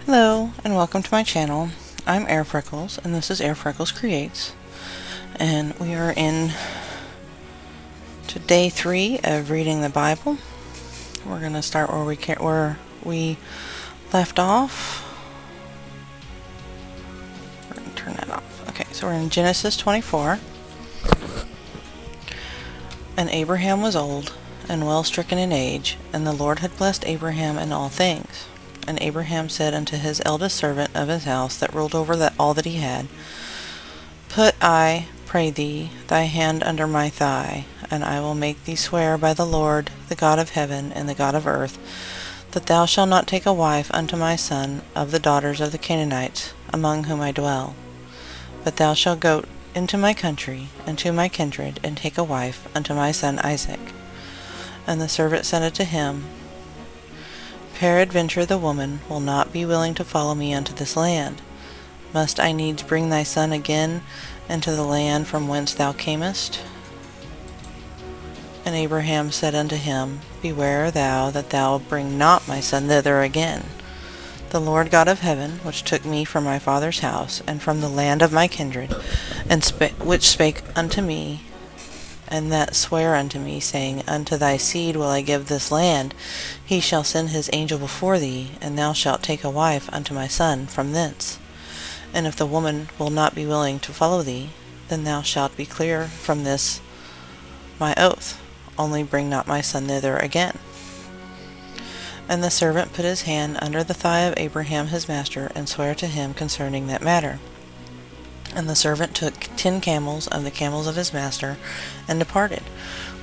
Hello, and welcome to my channel. I'm Airfreckles, and this is Airfreckles Creates. And we are in to day 3 of reading the Bible. We're going to start where we left off. We're going to turn that off. Okay, so we're in Genesis 24. And Abraham was old and well stricken in age, and the Lord had blessed Abraham in all things. And Abraham said unto his eldest servant of his house that ruled over all that he had, Put, I pray thee, thy hand under my thigh, and I will make thee swear by the Lord, the God of heaven and the God of earth, that thou shalt not take a wife unto my son of the daughters of the Canaanites, among whom I dwell. But thou shalt go into my country, and to my kindred, and take a wife unto my son Isaac. And the servant said unto him, Peradventure the woman will not be willing to follow me unto this land. Must I needs bring thy son again into the land from whence thou camest? And Abraham said unto him, Beware thou that thou bring not my son thither again. The Lord God of heaven, which took me from my father's house, and from the land of my kindred, and which spake unto me, and that sware unto me, saying, Unto thy seed will I give this land, he shall send his angel before thee, and thou shalt take a wife unto my son from thence. And if the woman will not be willing to follow thee, then thou shalt be clear from this my oath, only bring not my son thither again. And the servant put his hand under the thigh of Abraham his master, and sware to him concerning that matter. And the servant took 10 camels of the camels of his master, and departed,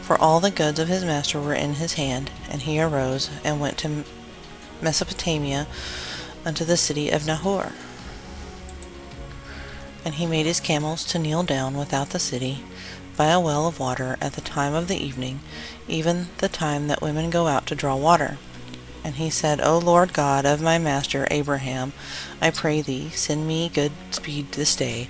for all the goods of his master were in his hand. And he arose, and went to Mesopotamia, unto the city of Nahor. And he made his camels to kneel down without the city, by a well of water, at the time of the evening, even the time that women go out to draw water. And he said, O Lord God of my master Abraham, I pray thee, send me good speed this day,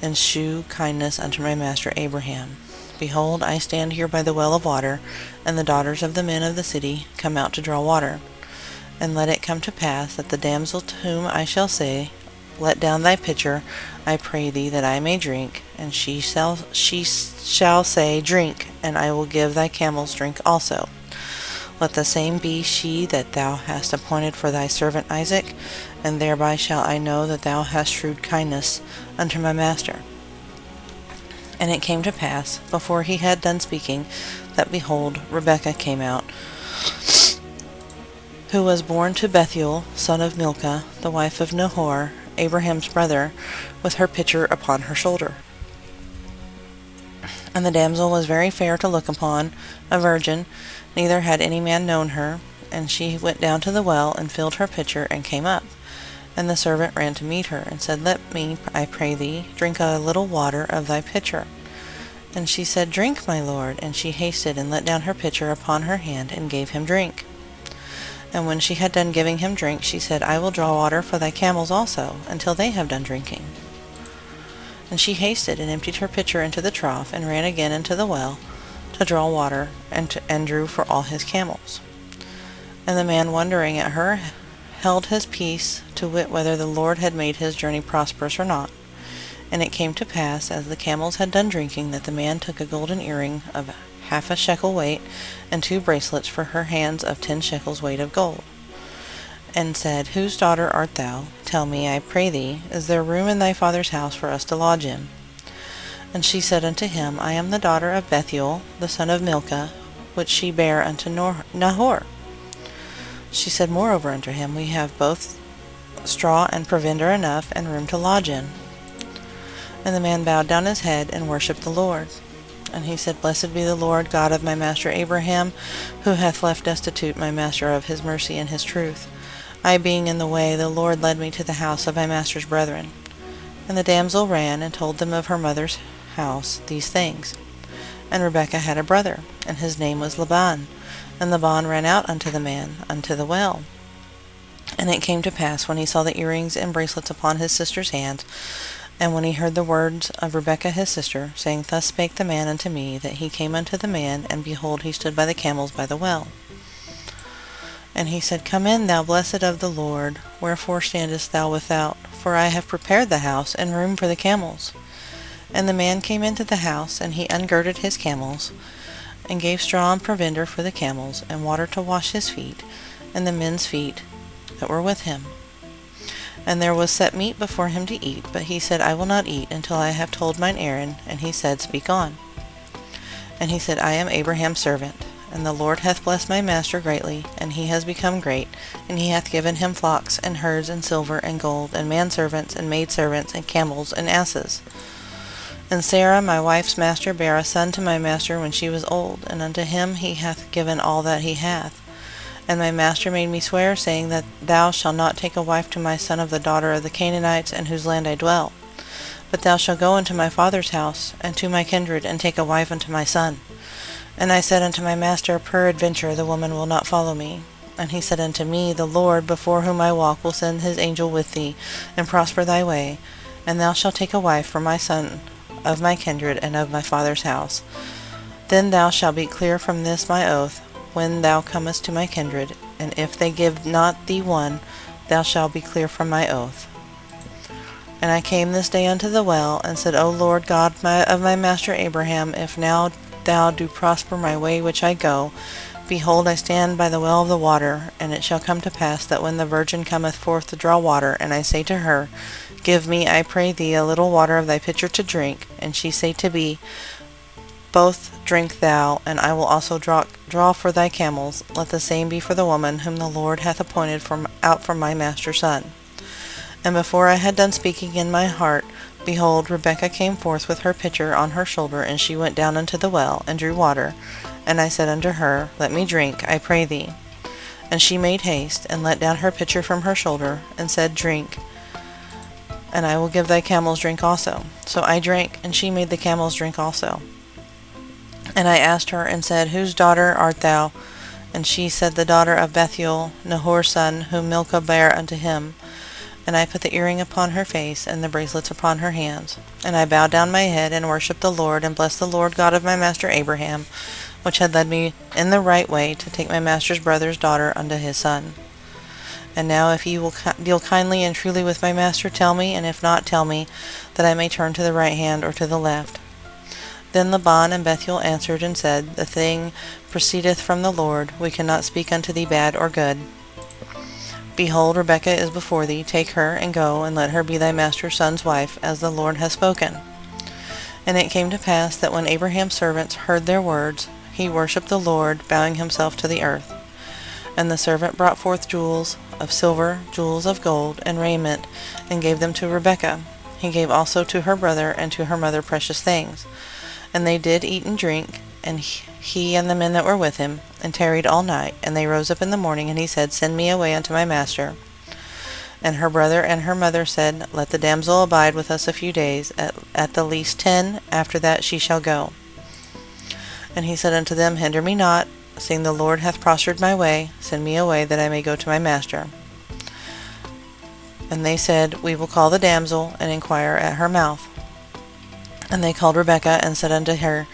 and shew kindness unto my master Abraham. Behold, I stand here by the well of water, and the daughters of the men of the city come out to draw water. And let it come to pass that the damsel to whom I shall say, Let down thy pitcher, I pray thee, that I may drink, and she shall say, Drink, and I will give thy camels drink also. Let the same be she that thou hast appointed for thy servant Isaac, and thereby shall I know that thou hast shewed kindness unto my master. And it came to pass, before he had done speaking, that behold, Rebekah came out, who was born to Bethuel, son of Milcah, the wife of Nahor, Abraham's brother, with her pitcher upon her shoulder. And the damsel was very fair to look upon, a virgin, neither had any man known her. And she went down to the well, and filled her pitcher, and came up. And the servant ran to meet her, and said, Let me, I pray thee, drink a little water of thy pitcher. And she said, Drink, my lord. And she hasted, and let down her pitcher upon her hand, and gave him drink. And when she had done giving him drink, she said, I will draw water for thy camels also, until they have done drinking. And she hasted, and emptied her pitcher into the trough, and ran again into the well, to draw water, and drew for all his camels. And the man, wondering at her, held his peace, to wit whether the Lord had made his journey prosperous or not. And it came to pass, as the camels had done drinking, that the man took a golden earring of 1/2 shekel weight, and 2 bracelets for her hands of 10 shekels weight of gold, and said, Whose daughter art thou? Tell me, I pray thee, is there room in thy father's house for us to lodge in? And she said unto him, I am the daughter of Bethuel, the son of Milcah, which she bare unto Nahor. She said moreover unto him, We have both straw and provender enough, and room to lodge in. And the man bowed down his head, and worshipped the Lord. And he said, Blessed be the Lord God of my master Abraham, who hath left destitute my master of his mercy and his truth. I being in the way, the Lord led me to the house of my master's brethren. And the damsel ran, and told them of her mother's house these things. And Rebekah had a brother, and his name was Laban. And Laban ran out unto the man, unto the well. And it came to pass, when he saw the earrings and bracelets upon his sister's hands, and when he heard the words of Rebekah his sister, saying, Thus spake the man unto me, that he came unto the man, and behold, he stood by the camels by the well. And he said, Come in, thou blessed of the Lord. Wherefore standest thou without? For I have prepared the house and room for the camels. And the man came into the house, and he ungirded his camels, and gave straw and provender for the camels, and water to wash his feet, and the men's feet that were with him. And there was set meat before him to eat, but he said, I will not eat until I have told mine errand. And he said, Speak on. And he said, I am Abraham's servant, and the Lord hath blessed my master greatly, and he has become great, and he hath given him flocks, and herds, and silver, and gold, and manservants, and maidservants, and camels, and asses. And Sarah my wife's master bare a son to my master when she was old, and unto him he hath given all that he hath. And my master made me swear, saying that thou shalt not take a wife to my son of the daughter of the Canaanites, in whose land I dwell. But thou shalt go unto my father's house, and to my kindred, and take a wife unto my son. And I said unto my master, Peradventure the woman will not follow me. And he said unto me, The Lord, before whom I walk, will send his angel with thee, and prosper thy way. And thou shalt take a wife for my son of my kindred, and of my father's house. Then thou shalt be clear from this my oath, when thou comest to my kindred, and if they give not thee one, thou shalt be clear from my oath. And I came this day unto the well, and said, O Lord God of my master Abraham, if now thou do prosper my way which I go, behold, I stand by the well of the water, and it shall come to pass that when the virgin cometh forth to draw water, and I say to her, Give me, I pray thee, a little water of thy pitcher to drink, and she say to me, Both drink thou, and I will also draw for thy camels, let the same be for the woman whom the Lord hath appointed out from my master's son. And before I had done speaking in my heart, behold, Rebekah came forth with her pitcher on her shoulder, and she went down unto the well, and drew water. And I said unto her, Let me drink, I pray thee. And she made haste, and let down her pitcher from her shoulder, and said, Drink, and I will give thy camels drink also. So I drank, and she made the camels drink also. And I asked her, and said, Whose daughter art thou? And she said, The daughter of Bethuel, Nahor's son, whom Milcah bare unto him. And I put the earring upon her face, and the bracelets upon her hands. And I bowed down my head, and worshipped the Lord, and blessed the Lord God of my master Abraham, which had led me in the right way to take my master's brother's daughter unto his son. And now if ye will deal kindly and truly with my master, tell me, and if not, tell me, that I may turn to the right hand or to the left. Then Laban and Bethuel answered and said, The thing proceedeth from the Lord, we cannot speak unto thee bad or good. Behold, Rebekah is before thee, take her, and go, and let her be thy master's son's wife, as the Lord hath spoken. And it came to pass that when Abraham's servants heard their words, he worshipped the Lord, bowing himself to the earth. And the servant brought forth jewels of silver, jewels of gold, and raiment, and gave them to Rebekah. He gave also to her brother and to her mother precious things. And they did eat and drink, and he and the men that were with him, and tarried all night. And they rose up in the morning, and he said, Send me away unto my master. And her brother and her mother said, Let the damsel abide with us a few days, at the least 10, after that she shall go. And he said unto them, Hinder me not, seeing the Lord hath prospered my way, send me away, that I may go to my master. And they said, We will call the damsel, and inquire at her mouth. And they called Rebekah, and said unto her,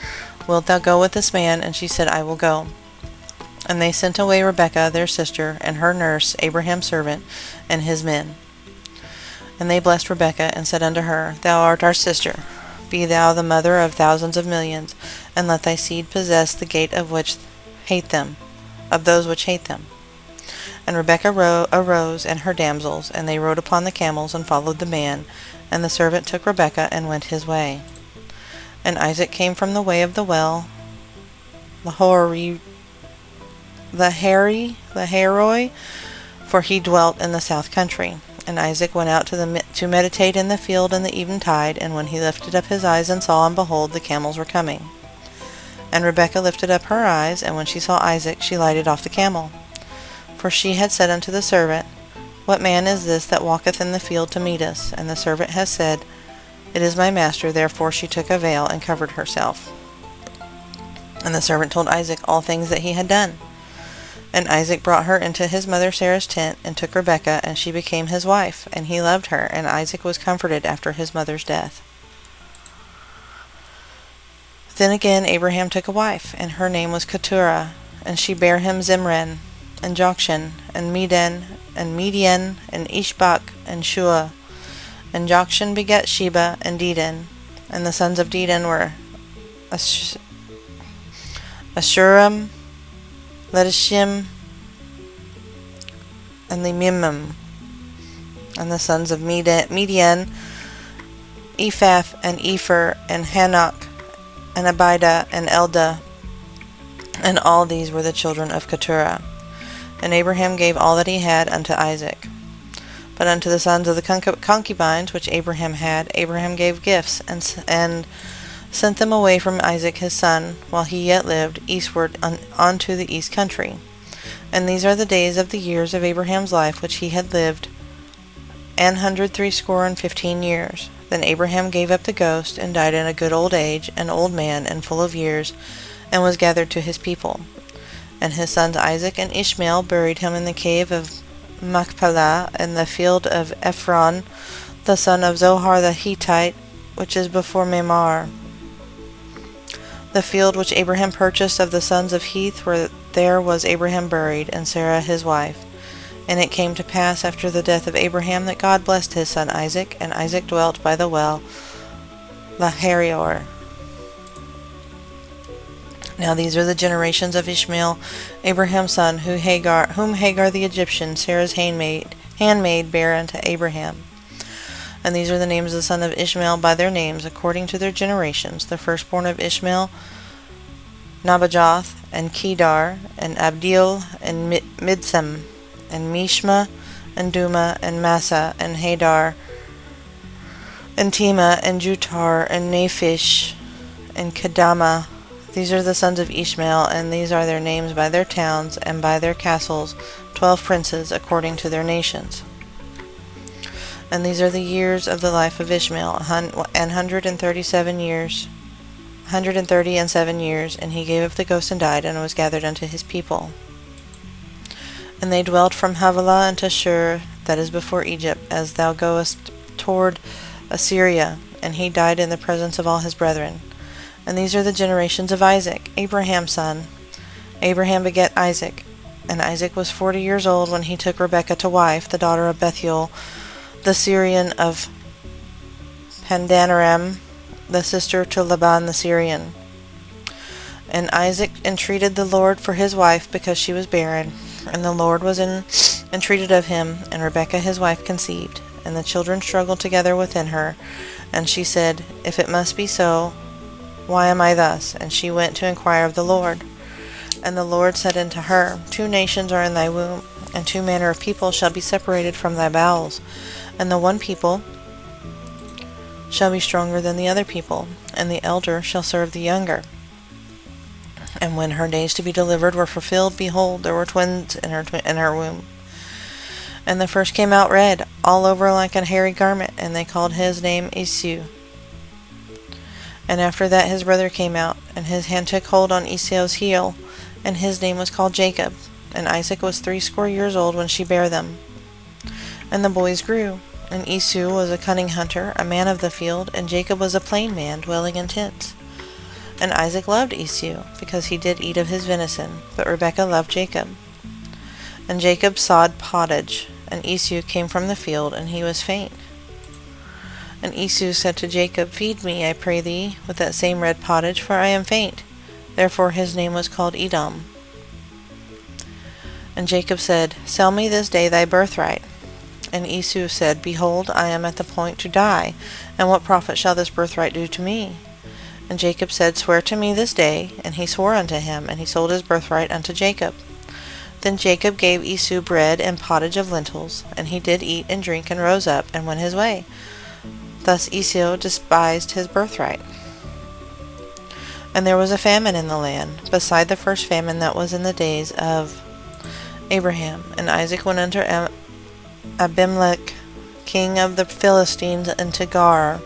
Wilt thou go with this man? And she said, I will go. And they sent away Rebekah their sister, and her nurse, Abraham's servant, and his men. And they blessed Rebekah, and said unto her, Thou art our sister. Be thou the mother of thousands of millions, and let thy seed possess the gate of those which hate them. And Rebekah arose, and her damsels, and they rode upon the camels, and followed the man. And the servant took Rebekah, and went his way. And Isaac came from the way of the well, the Haroi, for he dwelt in the south country. And Isaac went out to meditate in the field in the eventide, and when he lifted up his eyes and saw, and behold, the camels were coming. And Rebekah lifted up her eyes, and when she saw Isaac, she lighted off the camel. For she had said unto the servant, What man is this that walketh in the field to meet us? And the servant has said, It is my master. Therefore she took a veil, and covered herself. And the servant told Isaac all things that he had done. And Isaac brought her into his mother Sarah's tent, and took Rebekah, and she became his wife. And he loved her, and Isaac was comforted after his mother's death. Then again Abraham took a wife, and her name was Keturah, and she bare him Zimran. and Jokshan, and Medan, and Median, and Ishbak, and Shua. And Jokshan begat Sheba and Dedan. And the sons of Dedan were Ashuram, Letishim, and Lemimim. And the sons of Median, Ephah, and Epher, and Hanok, and Abida, and Elda. And all these were the children of Keturah. And Abraham gave all that he had unto Isaac. But unto the sons of the concubines which Abraham had, Abraham gave gifts, and sent them away from Isaac his son, while he yet lived, eastward unto the east country. And these are the days of the years of Abraham's life which he had lived, 160 years. Then Abraham gave up the ghost, and died in a good old age, an old man, and full of years, and was gathered to his people. And his sons Isaac and Ishmael buried him in the cave of Machpelah, in the field of Ephron, the son of Zohar the Hittite, which is before Mamre. The field which Abraham purchased of the sons of Heth, where there was Abraham buried, and Sarah his wife. And it came to pass after the death of Abraham that God blessed his son Isaac, and Isaac dwelt by the well Laharior. Now these are the generations of Ishmael, Abraham's son, whom Hagar the Egyptian, Sarah's handmaid, bare unto Abraham. And these are the names of the son of Ishmael by their names, according to their generations. The firstborn of Ishmael, Nabajoth, and Kedar, and Abdil, and Midsam, and Mishma, and Duma, and Massa, and Hadar, and Tema, and Jutar, and Naphish, and Kedama. These are the sons of Ishmael, and these are their names by their towns and by their castles, 12 princes, according to their nations. And these are the years of the life of Ishmael, 137 years, 137 years, and he gave up the ghost and died, and was gathered unto his people. And they dwelt from Havilah unto Shur, that is before Egypt, as thou goest toward Assyria, and he died in the presence of all his brethren. And these are the generations of Isaac, Abraham's son. Abraham begat Isaac, and Isaac was 40 years old when he took Rebekah to wife, the daughter of Bethuel, the Syrian of Pandanaram, the sister to Laban the Syrian. And Isaac entreated the Lord for his wife, because she was barren. And the Lord was entreated of him, and Rebekah his wife conceived. And the children struggled together within her. And she said, If it must be so, why am I thus? And she went to inquire of the Lord. And the Lord said unto her, 2 nations are in thy womb, and 2 manner of people shall be separated from thy bowels. And the one people shall be stronger than the other people, and the elder shall serve the younger. And when her days to be delivered were fulfilled, behold, there were twins in her womb. And the first came out red, all over like a hairy garment, and they called his name Esau. And after that his brother came out, and his hand took hold on Esau's heel, and his name was called Jacob. And Isaac was 80 years old when she bare them. And the boys grew, and Esau was a cunning hunter, a man of the field, and Jacob was a plain man, dwelling in tents. And Isaac loved Esau, because he did eat of his venison, but Rebekah loved Jacob. And Jacob sawed pottage, and Esau came from the field, and he was faint. And Esau said to Jacob, Feed me, I pray thee, with that same red pottage, for I am faint. Therefore his name was called Edom. And Jacob said, Sell me this day thy birthright. And Esau said, Behold, I am at the point to die, and what profit shall this birthright do to me? And Jacob said, Swear to me this day. And he swore unto him, and he sold his birthright unto Jacob. Then Jacob gave Esau bread and pottage of lentils, and he did eat and drink, and rose up, and went his way. Thus Esau despised his birthright. And there was a famine in the land, beside the first famine that was in the days of Abraham. And Isaac went unto Abimelech, king of the Philistines, unto Gerar.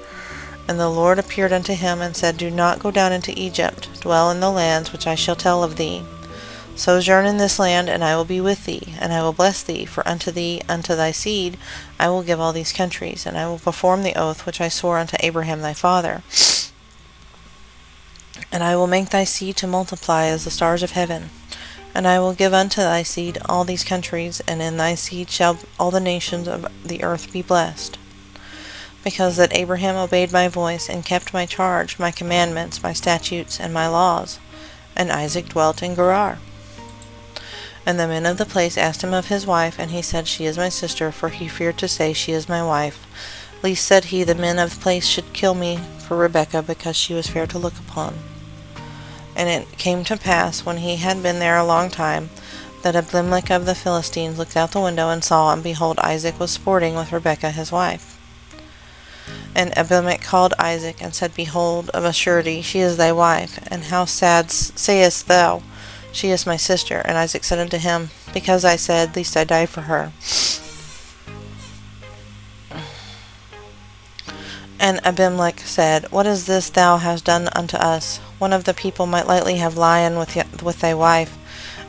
And the Lord appeared unto him, and said, Do not go down into Egypt, dwell in the lands which I shall tell of thee. Sojourn in this land, and I will be with thee, and I will bless thee, for unto thee, unto thy seed, I will give all these countries, and I will perform the oath which I swore unto Abraham thy father. And I will make thy seed to multiply as the stars of heaven, And I will give unto thy seed all these countries, and in thy seed shall all the nations of the earth be blessed. Because that Abraham obeyed my voice, and kept my charge, my commandments, my statutes, and my laws. And Isaac dwelt in Gerar. And the men of the place asked him of his wife, and he said, She is my sister, for he feared to say, She is my wife. Lest, said he, the men of the place should kill me for Rebekah, because she was fair to look upon. And it came to pass, when he had been there a long time, that Abimelech of the Philistines looked out the window and saw, and behold, Isaac was sporting with Rebekah his wife. And Abimelech called Isaac, and said, Behold, of a surety, she is thy wife. And how sad sayest thou, She is my sister? And Isaac said unto him, Because I said, Lest I die for her. And Abimelech said, What is this thou hast done unto us? One of the people might lightly have lion with thy wife,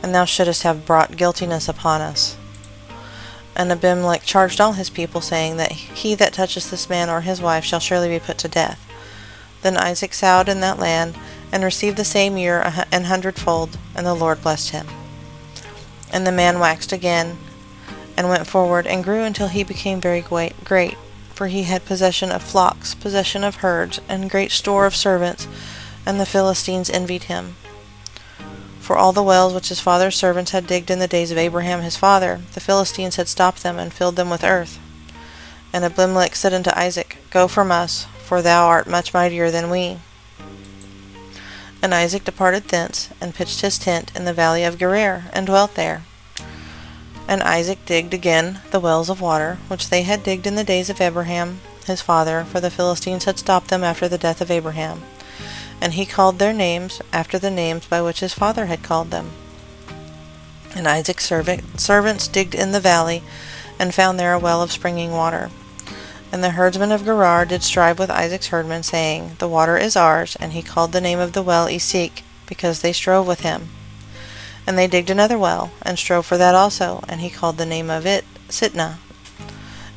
and thou shouldest have brought guiltiness upon us. And Abimelech charged all his people, saying that he that toucheth this man or his wife shall surely be put to death. Then Isaac sowed in that land, and received the same year an hundredfold, and the Lord blessed him. And the man waxed again, and went forward, and grew until he became very great, for he had possession of flocks, possession of herds, and great store of servants, and the Philistines envied him. For all the wells which his father's servants had digged in the days of Abraham his father, the Philistines had stopped them, and filled them with earth. And Abimelech said unto Isaac, Go from us, for thou art much mightier than we. And Isaac departed thence, and pitched his tent in the valley of Gerar, and dwelt there. And Isaac digged again the wells of water, which they had digged in the days of Abraham his father, for the Philistines had stopped them after the death of Abraham. And he called their names after the names by which his father had called them. And Isaac's servants digged in the valley, and found there a well of springing water. And the herdsmen of Gerar did strive with Isaac's herdmen, saying, The water is ours. And he called the name of the well Esek, because they strove with him. And they digged another well, and strove for that also, and he called the name of it Sitnah.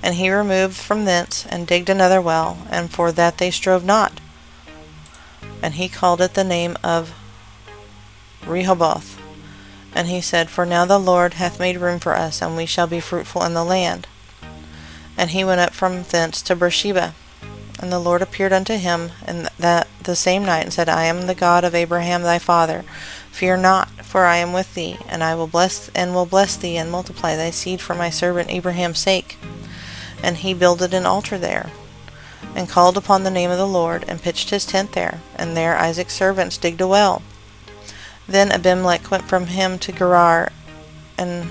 And he removed from thence, and digged another well, and for that they strove not. And he called it the name of Rehoboth. And he said, For now the Lord hath made room for us, and we shall be fruitful in the land. And he went up from thence to Beersheba. And the Lord appeared unto him that the same night, and said, I am the God of Abraham thy father. Fear not, for I am with thee, and I will bless thee, and multiply thy seed for my servant Abraham's sake. And he builded an altar there, and called upon the name of the Lord, and pitched his tent there. And there Isaac's servants digged a well. Then Abimelech went from him to Gerar, and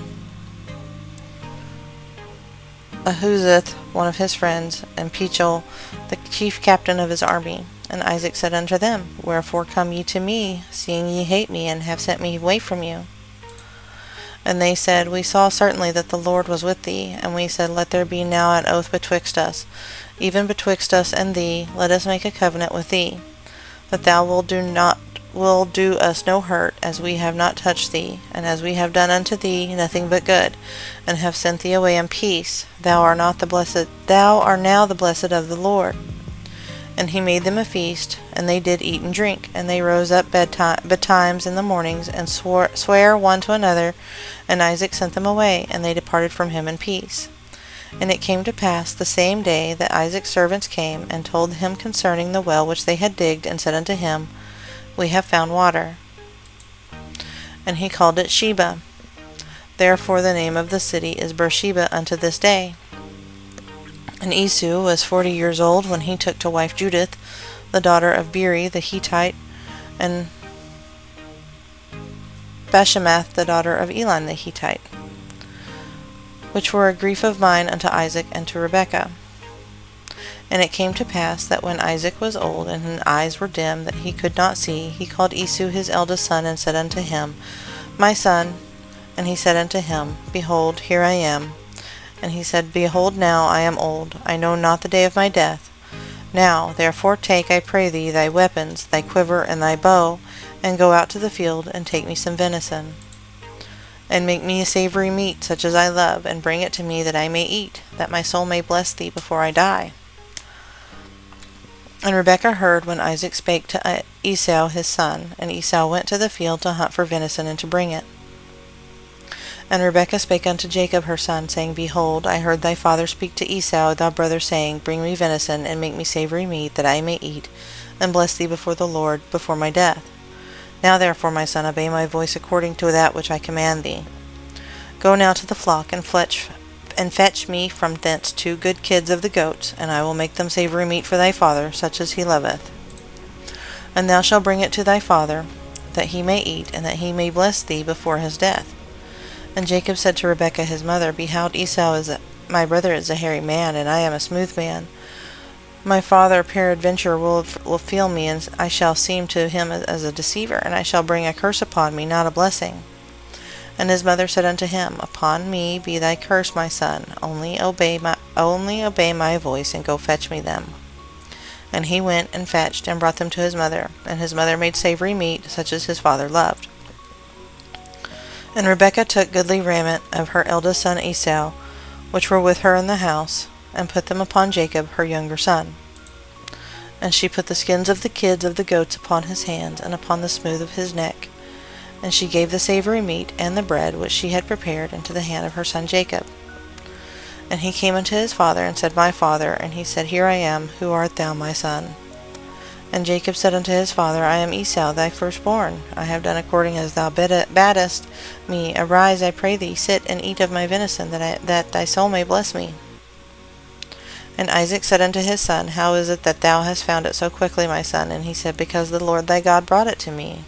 Ahuzeth, one of his friends, and Pichol, the chief captain of his army. And Isaac said unto them, Wherefore come ye to me, seeing ye hate me, and have sent me away from you? And they said, We saw certainly that the Lord was with thee. And we said, Let there be now an oath betwixt us, even betwixt us and thee. Let us make a covenant with thee, that thou wilt do us no hurt, as we have not touched thee, and as we have done unto thee nothing but good, and have sent thee away in peace. Thou art now the blessed of the Lord. And he made them a feast, and they did eat and drink. And they rose up betimes in the mornings, and sware one to another. And Isaac sent them away, and they departed from him in peace. And it came to pass the same day that Isaac's servants came, and told him concerning the well which they had digged, and said unto him, We have found water. And he called it Sheba. Therefore the name of the city is Beersheba unto this day. And Esau was 40 years old when he took to wife Judith, the daughter of Beeri the Hittite, and Bashemath the daughter of Elon the Hittite, which were a grief of mine unto Isaac and to Rebekah. And it came to pass that when Isaac was old, and his eyes were dim, that he could not see, he called Esau his eldest son, and said unto him, My son. And he said unto him, Behold, here I am. And he said, Behold, now I am old, I know not the day of my death. Now, therefore, take, I pray thee, thy weapons, thy quiver, and thy bow, and go out to the field, and take me some venison. And make me a savory meat, such as I love, and bring it to me that I may eat, that my soul may bless thee before I die. And Rebekah heard when Isaac spake to Esau his son, and Esau went to the field to hunt for venison and to bring it. And Rebekah spake unto Jacob her son, saying, Behold, I heard thy father speak to Esau thy brother, saying, Bring me venison, and make me savory meat, that I may eat, and bless thee before the Lord, before my death. Now therefore, my son, obey my voice according to that which I command thee. Go now to the flock, and fetch me from thence 2 good kids of the goats, and I will make them savory meat for thy father, such as he loveth. And thou shalt bring it to thy father, that he may eat, and that he may bless thee before his death. And Jacob said to Rebekah his mother, Behold, my brother is a hairy man, and I am a smooth man. My father peradventure will feel me, and I shall seem to him as a deceiver, and I shall bring a curse upon me, not a blessing. And his mother said unto him, Upon me be thy curse, my son. Only obey my voice, and go fetch me them. And he went and fetched, and brought them to his mother. And his mother made savory meat, such as his father loved. And Rebekah took goodly raiment of her eldest son Esau, which were with her in the house, and put them upon Jacob her younger son. And she put the skins of the kids of the goats upon his hands, and upon the smooth of his neck. And she gave the savory meat and the bread which she had prepared into the hand of her son Jacob. And he came unto his father, and said, My father. And he said, Here I am. Who art thou, my son? And Jacob said unto his father, I am Esau, thy firstborn. I have done according as thou badest me. Arise, I pray thee, sit and eat of my venison, that thy soul may bless me. And Isaac said unto his son, How is it that thou hast found it so quickly, my son? And he said, Because the Lord thy God brought it to me.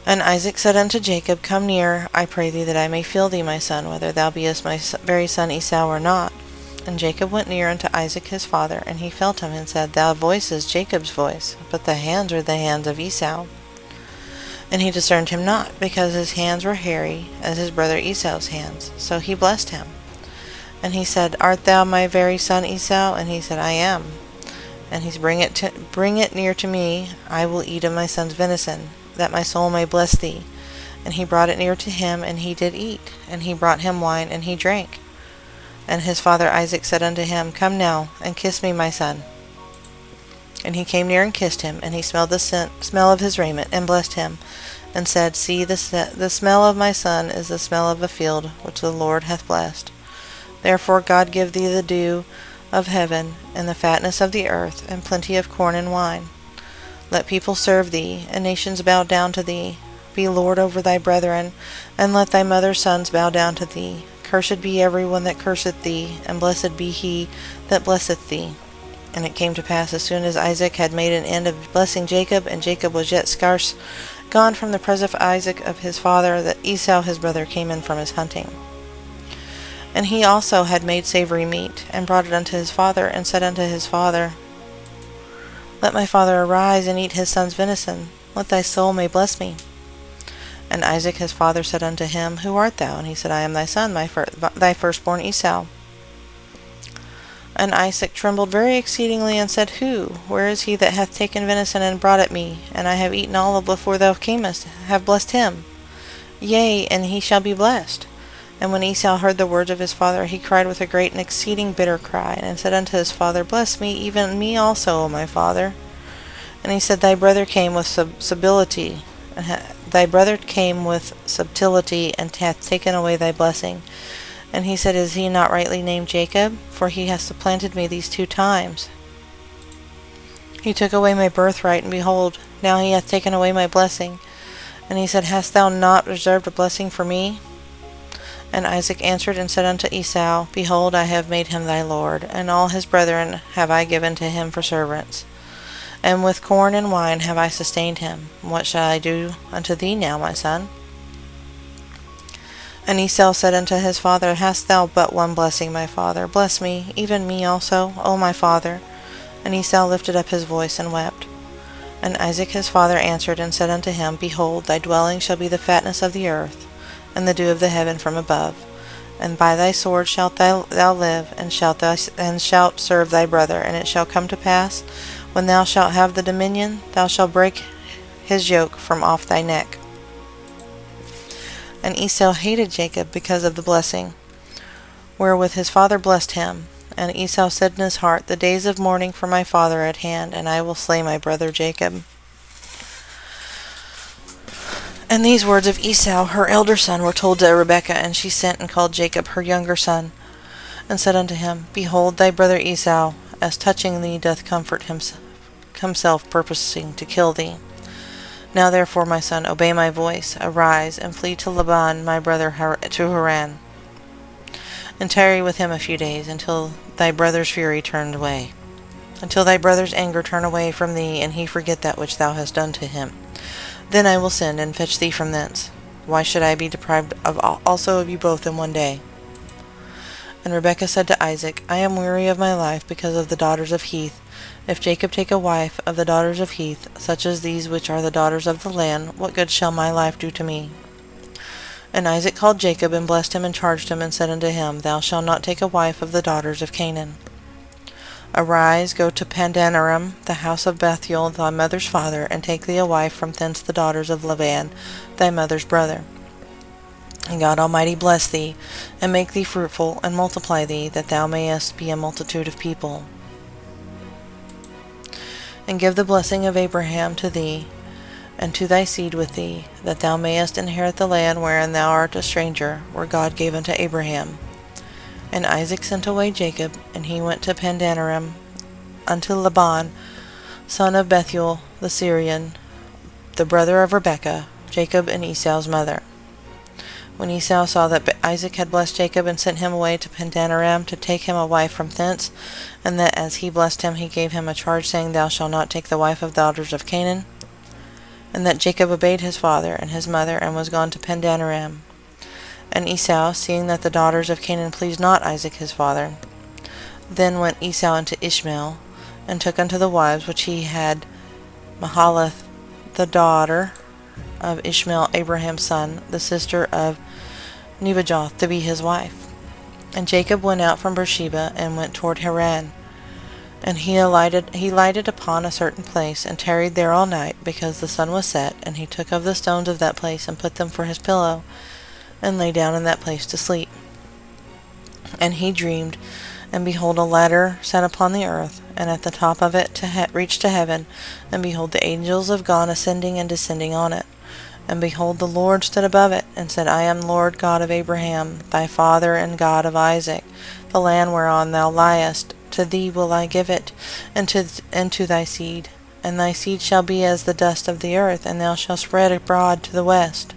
And Isaac said unto Jacob, Come near, I pray thee, that I may feel thee, my son, whether thou beest my very son Esau or not. And Jacob went near unto Isaac his father, and he felt him, and said, Thy voice is Jacob's voice, but the hands are the hands of Esau. And he discerned him not, because his hands were hairy, as his brother Esau's hands. So he blessed him. And he said, Art thou my very son Esau? And he said, I am. And he said, Bring it near to me, I will eat of my son's venison, that my soul may bless thee. And he brought it near to him, and he did eat. And he brought him wine, and he drank. And his father Isaac said unto him, Come now, and kiss me, my son. And he came near and kissed him, and he smelled the smell of his raiment, and blessed him, and said, See, the smell of my son is the smell of a field which the Lord hath blessed. Therefore God give thee the dew of heaven, and the fatness of the earth, and plenty of corn and wine. Let people serve thee, and nations bow down to thee. Be Lord over thy brethren, and let thy mother's sons bow down to thee. Cursed be every one that curseth thee, and blessed be he that blesseth thee. And it came to pass, as soon as Isaac had made an end of blessing Jacob, and Jacob was yet scarce gone from the presence of Isaac of his father, that Esau his brother came in from his hunting. And he also had made savory meat, and brought it unto his father, and said unto his father, Let my father arise, and eat his son's venison, that thy soul may bless me. And Isaac his father said unto him, Who art thou? And he said, I am thy son, thy firstborn Esau. And Isaac trembled very exceedingly, and said, Who? Where is he that hath taken venison and brought it me? And I have eaten all before thou camest, have blessed him. Yea, and he shall be blessed. And when Esau heard the words of his father, he cried with a great and exceeding bitter cry, and said unto his father, Bless me, even me also, O my father. And he said, Thy brother came with subtlety, and hath taken away thy blessing. And he said, Is he not rightly named Jacob? For he hath supplanted me these 2 times. He took away my birthright, and behold, now he hath taken away my blessing. And he said, Hast thou not reserved a blessing for me? And Isaac answered and said unto Esau, Behold, I have made him thy lord, and all his brethren have I given to him for servants. And with corn and wine have I sustained him. What shall I do unto thee now, my son? And Esau said unto his father, Hast thou but one blessing, my father? Bless me, even me also, O my father. And Esau lifted up his voice and wept. And Isaac his father answered and said unto him, Behold, thy dwelling shall be the fatness of the earth, and the dew of the heaven from above. And by thy sword shalt thou live, and shalt serve thy brother. And it shall come to pass, when thou shalt have the dominion, thou shalt break his yoke from off thy neck. And Esau hated Jacob because of the blessing, wherewith his father blessed him. And Esau said in his heart, The days of mourning for my father are at hand, and I will slay my brother Jacob. And these words of Esau, her elder son, were told to Rebekah, and she sent and called Jacob, her younger son, and said unto him, Behold, thy brother Esau, as touching thee, doth comfort himself, purposing to kill thee. Now therefore, my son, obey my voice. Arise, and flee to Laban, my brother, to Haran, and tarry with him a few days, until thy brother's fury turned away, until thy brother's anger turn away from thee, and he forget that which thou hast done to him. Then I will send and fetch thee from thence. Why should I be deprived also of you both in one day? And Rebekah said to Isaac, I am weary of my life because of the daughters of Heth. If Jacob take a wife of the daughters of Heth, such as these which are the daughters of the land, what good shall my life do to me? And Isaac called Jacob, and blessed him, and charged him, and said unto him, Thou shalt not take a wife of the daughters of Canaan. Arise, go to Pandanaram, the house of Bethuel thy mother's father, and take thee a wife from thence the daughters of Laban, thy mother's brother. And God Almighty bless thee, and make thee fruitful, and multiply thee, that thou mayest be a multitude of people. And give the blessing of Abraham to thee, and to thy seed with thee, that thou mayest inherit the land wherein thou art a stranger, where God gave unto Abraham. And Isaac sent away Jacob, and he went to Pandanaram, unto Laban, son of Bethuel the Syrian, the brother of Rebekah, Jacob and Esau's mother. When Esau saw that Isaac had blessed Jacob, and sent him away to Pandanaram to take him a wife from thence, and that as he blessed him he gave him a charge, saying, Thou shalt not take the wife of the daughters of Canaan, and that Jacob obeyed his father and his mother, and was gone to Pandanaram. And Esau, seeing that the daughters of Canaan pleased not Isaac his father, then went Esau unto Ishmael, and took unto the wives which he had Mahalath, the daughter of Ishmael Abraham's son, the sister of Nebajoth, to be his wife. And Jacob went out from Beersheba, and went toward Haran. And he lighted upon a certain place, and tarried there all night, because the sun was set. And he took of the stones of that place, and put them for his pillow, and lay down in that place to sleep. And he dreamed, and behold, a ladder set upon the earth, and at the top of it reached to heaven, and behold, the angels of God ascending and descending on it. And behold, the Lord stood above it, and said, I am Lord God of Abraham, thy father, and God of Isaac. The land whereon thou liest, to thee will I give it, and to thy seed. And thy seed shall be as the dust of the earth, and thou shalt spread abroad to the west,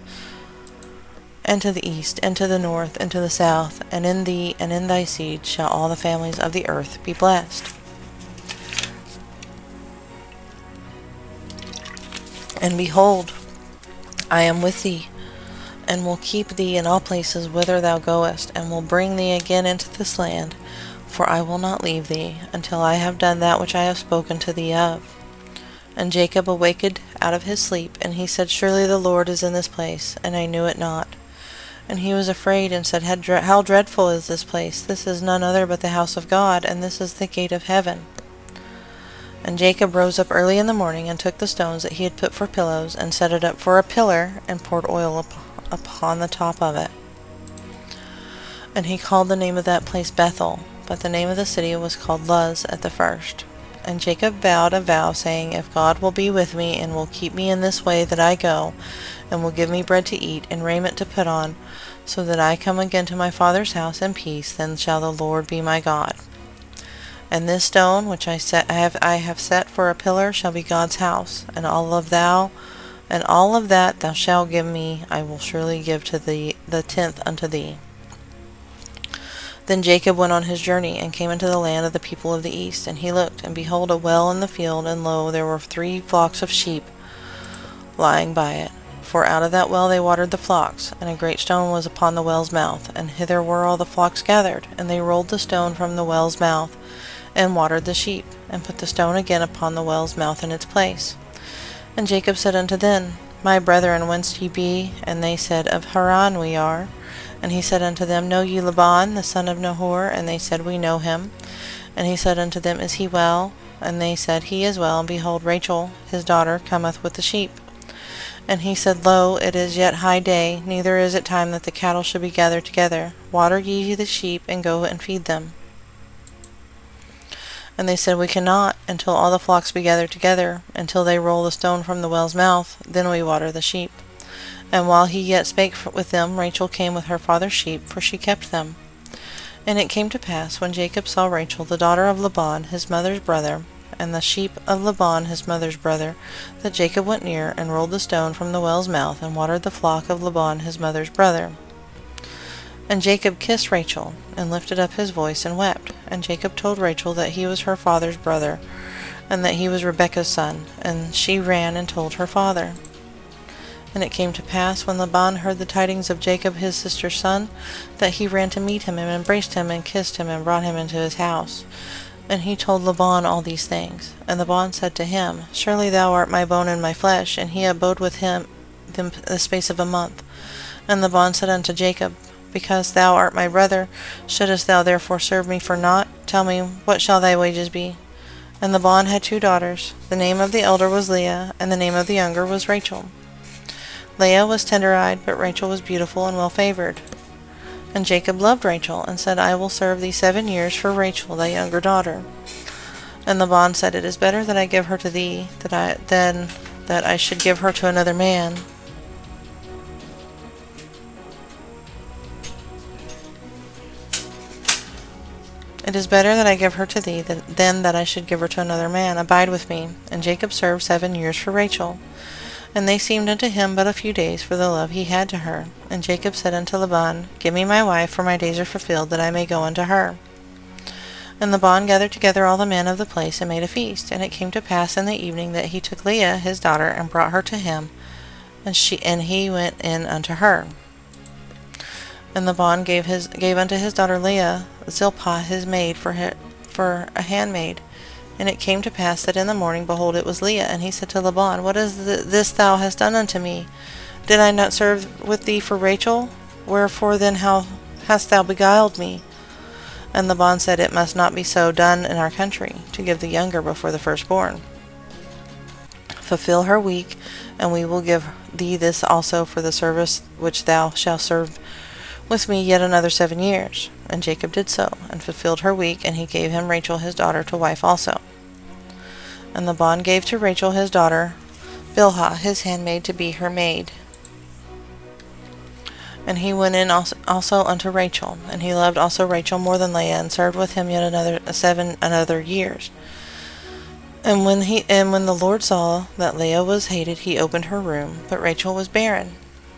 and to the east, and to the north, and to the south. And in thee and in thy seed shall all the families of the earth be blessed. And behold, I am with thee, and will keep thee in all places whither thou goest, and will bring thee again into this land, for I will not leave thee, until I have done that which I have spoken to thee of. And Jacob awaked out of his sleep, and he said, Surely the Lord is in this place, and I knew it not. And he was afraid, and said, How dreadful is this place! This is none other but the house of God, and this is the gate of heaven. And Jacob rose up early in the morning, and took the stones that he had put for pillows, and set it up for a pillar, and poured oil upon the top of it. And he called the name of that place Bethel, but the name of the city was called Luz at the first. And Jacob vowed a vow, saying, If God will be with me, and will keep me in this way that I go, and will give me bread to eat, and raiment to put on, so that I come again to my father's house in peace, then shall the Lord be my God. And this stone which I have set for a pillar shall be God's house, and all of that thou shalt give me, I will surely give to thee the tenth unto thee. Then Jacob went on his journey, and came into the land of the people of the east. And he looked, and behold, a well in the field, and lo, there were 3 flocks of sheep lying by it. For out of that well they watered the flocks. And a great stone was upon the well's mouth, and hither were all the flocks gathered. And they rolled the stone from the well's mouth, and watered the sheep, and put the stone again upon the well's mouth in its place. And Jacob said unto them, My brethren, whence ye be? And they said, Of Haran we are. And he said unto them, Know ye Laban, the son of Nahor? And they said, We know him. And he said unto them, Is he well? And they said, He is well, and behold, Rachel his daughter cometh with the sheep. And he said, Lo, it is yet high day, neither is it time that the cattle should be gathered together. Water ye the sheep, and go and feed them. And they said, We cannot, until all the flocks be gathered together, until they roll the stone from the well's mouth, then we water the sheep. And while he yet spake with them, Rachel came with her father's sheep, for she kept them. And it came to pass, when Jacob saw Rachel, the daughter of Laban, his mother's brother, and the sheep of Laban his mother's brother, that Jacob went near, and rolled the stone from the well's mouth, and watered the flock of Laban his mother's brother. And Jacob kissed Rachel, and lifted up his voice, and wept. And Jacob told Rachel that he was her father's brother, and that he was Rebekah's son. And she ran and told her father. And it came to pass, when Laban heard the tidings of Jacob his sister's son, that he ran to meet him, and embraced him, and kissed him, and brought him into his house. And he told Laban all these things. And Laban said to him, Surely thou art my bone and my flesh. And he abode with him the space of a month. And Laban said unto Jacob, Because thou art my brother, shouldest thou therefore serve me for naught? Tell me, what shall thy wages be? And Laban had 2 daughters. The name of the elder was Leah, and the name of the younger was Rachel. Leah was tender-eyed, but Rachel was beautiful and well-favored. And Jacob loved Rachel, and said, I will serve thee 7 years for Rachel, thy younger daughter. And Laban said, It is better that I give her to thee, than that I should give her to another man. It is better that I give her to thee, than that I should give her to another man. Abide with me. And Jacob served 7 years for Rachel. And they seemed unto him but a few days for the love he had to her. And Jacob said unto Laban, Give me my wife, for my days are fulfilled, that I may go unto her. And Laban gathered together all the men of the place, and made a feast. And it came to pass in the evening that he took Leah his daughter, and brought her to him, and he went in unto her. And Laban gave unto his daughter Leah Zilpah his maid for a handmaid. And it came to pass that in the morning, behold, it was Leah. And he said to Laban, What is this thou hast done unto me? Did I not serve with thee for Rachel? Wherefore then how hast thou beguiled me? And Laban said, It must not be so done in our country, to give the younger before the firstborn. Fulfill her week, and we will give thee this also for the service which thou shalt serve with me yet another 7 years. And Jacob did so, and fulfilled her week, and he gave him Rachel his daughter to wife also. And Laban gave to Rachel his daughter Bilhah his handmaid to be her maid. And he went in also unto Rachel, and he loved also Rachel more than Leah, and served with him yet another years. And when the Lord saw that Leah was hated, he opened her womb, but Rachel was barren.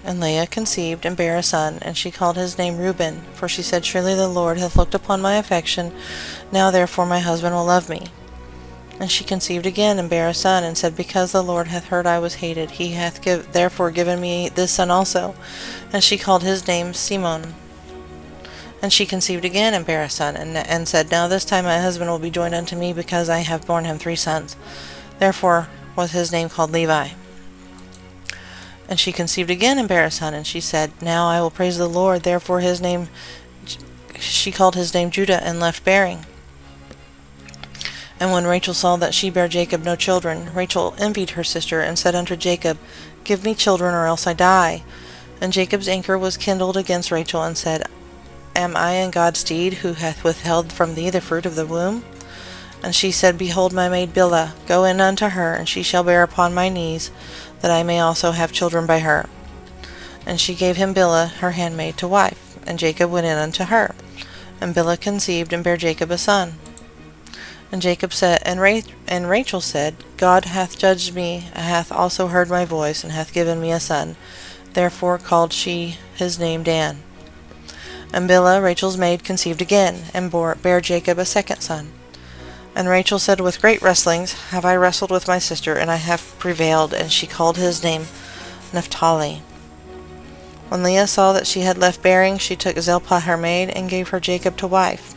And Leah conceived, and bare a son, and she called his name Reuben, for she said, Surely the Lord hath looked upon my affection, now therefore my husband will love me. And she conceived again, and bare a son, and said, Because the Lord hath heard I was hated, he hath therefore given me this son also. And she called his name Simon. And she conceived again, and bare a son, and said, Now this time my husband will be joined unto me, because I have borne him 3 sons. Therefore was his name called Levi. And she conceived again, and bare a son, and she said, Now I will praise the Lord. Therefore she called his name Judah, and left bearing. And when Rachel saw that she bare Jacob no children, Rachel envied her sister, and said unto Jacob, Give me children, or else I die. And Jacob's anger was kindled against Rachel, and said, Am I in God's stead, who hath withheld from thee the fruit of the womb? And she said, Behold my maid Bilhah, go in unto her, and she shall bear upon my knees, that I may also have children by her. And she gave him Bilhah her handmaid to wife, and Jacob went in unto her. And Bilhah conceived, and bare Jacob a son. And Jacob said, and Rachel said, God hath judged me, hath also heard my voice, and hath given me a son. Therefore called she his name Dan. And Bilhah Rachel's maid conceived again, and bare Jacob a second son. And Rachel said, With great wrestlings have I wrestled with my sister, and I have prevailed. And she called his name Naphtali. When Leah saw that she had left bearing, she took Zilpah her maid, and gave her Jacob to wife.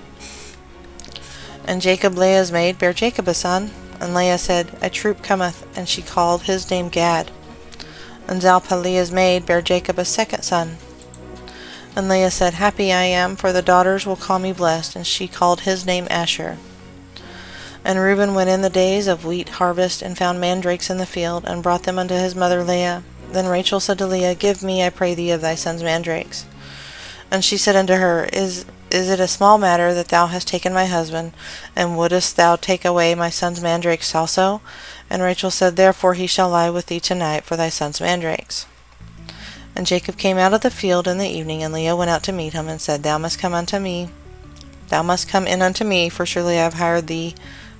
And Jacob Leah's maid bare Jacob a son. And Leah said, A troop cometh, and she called his name Gad. And Zilpah Leah's maid bare Jacob a second son. And Leah said, Happy I am, for the daughters will call me blessed. And she called his name Asher. And Reuben went in the days of wheat harvest, and found mandrakes in the field, and brought them unto his mother Leah. Then Rachel said to Leah, Give me, I pray thee, of thy son's mandrakes. And she said unto her, Is it a small matter that thou hast taken my husband, and wouldest thou take away my son's mandrakes also? And Rachel said, Therefore he shall lie with thee tonight for thy son's mandrakes. And Jacob came out of the field in the evening, and Leah went out to meet him, and said, Thou must come in unto me, for surely I have hired thee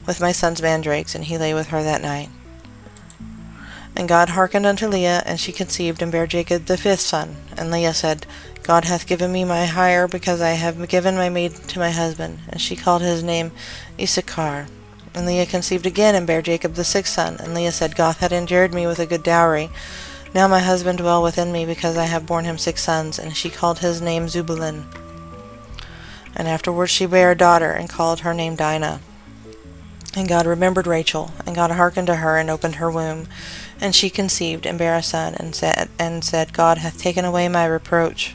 with my son's mandrakes. And he lay with her that night. And God hearkened unto Leah, and she conceived, and bare Jacob the 5th son. And Leah said, God hath given me my hire, because I have given my maid to my husband. And she called his name Issachar. And Leah conceived again, and bare Jacob the 6th son. And Leah said, God hath endured me with a good dowry. Now my husband dwell within me, because I have borne him 6 sons. And she called his name Zebulun. And afterwards she bare a daughter, and called her name Dinah. And God remembered Rachel, and God hearkened to her, and opened her womb. And she conceived, and bare a son, and said, God hath taken away my reproach.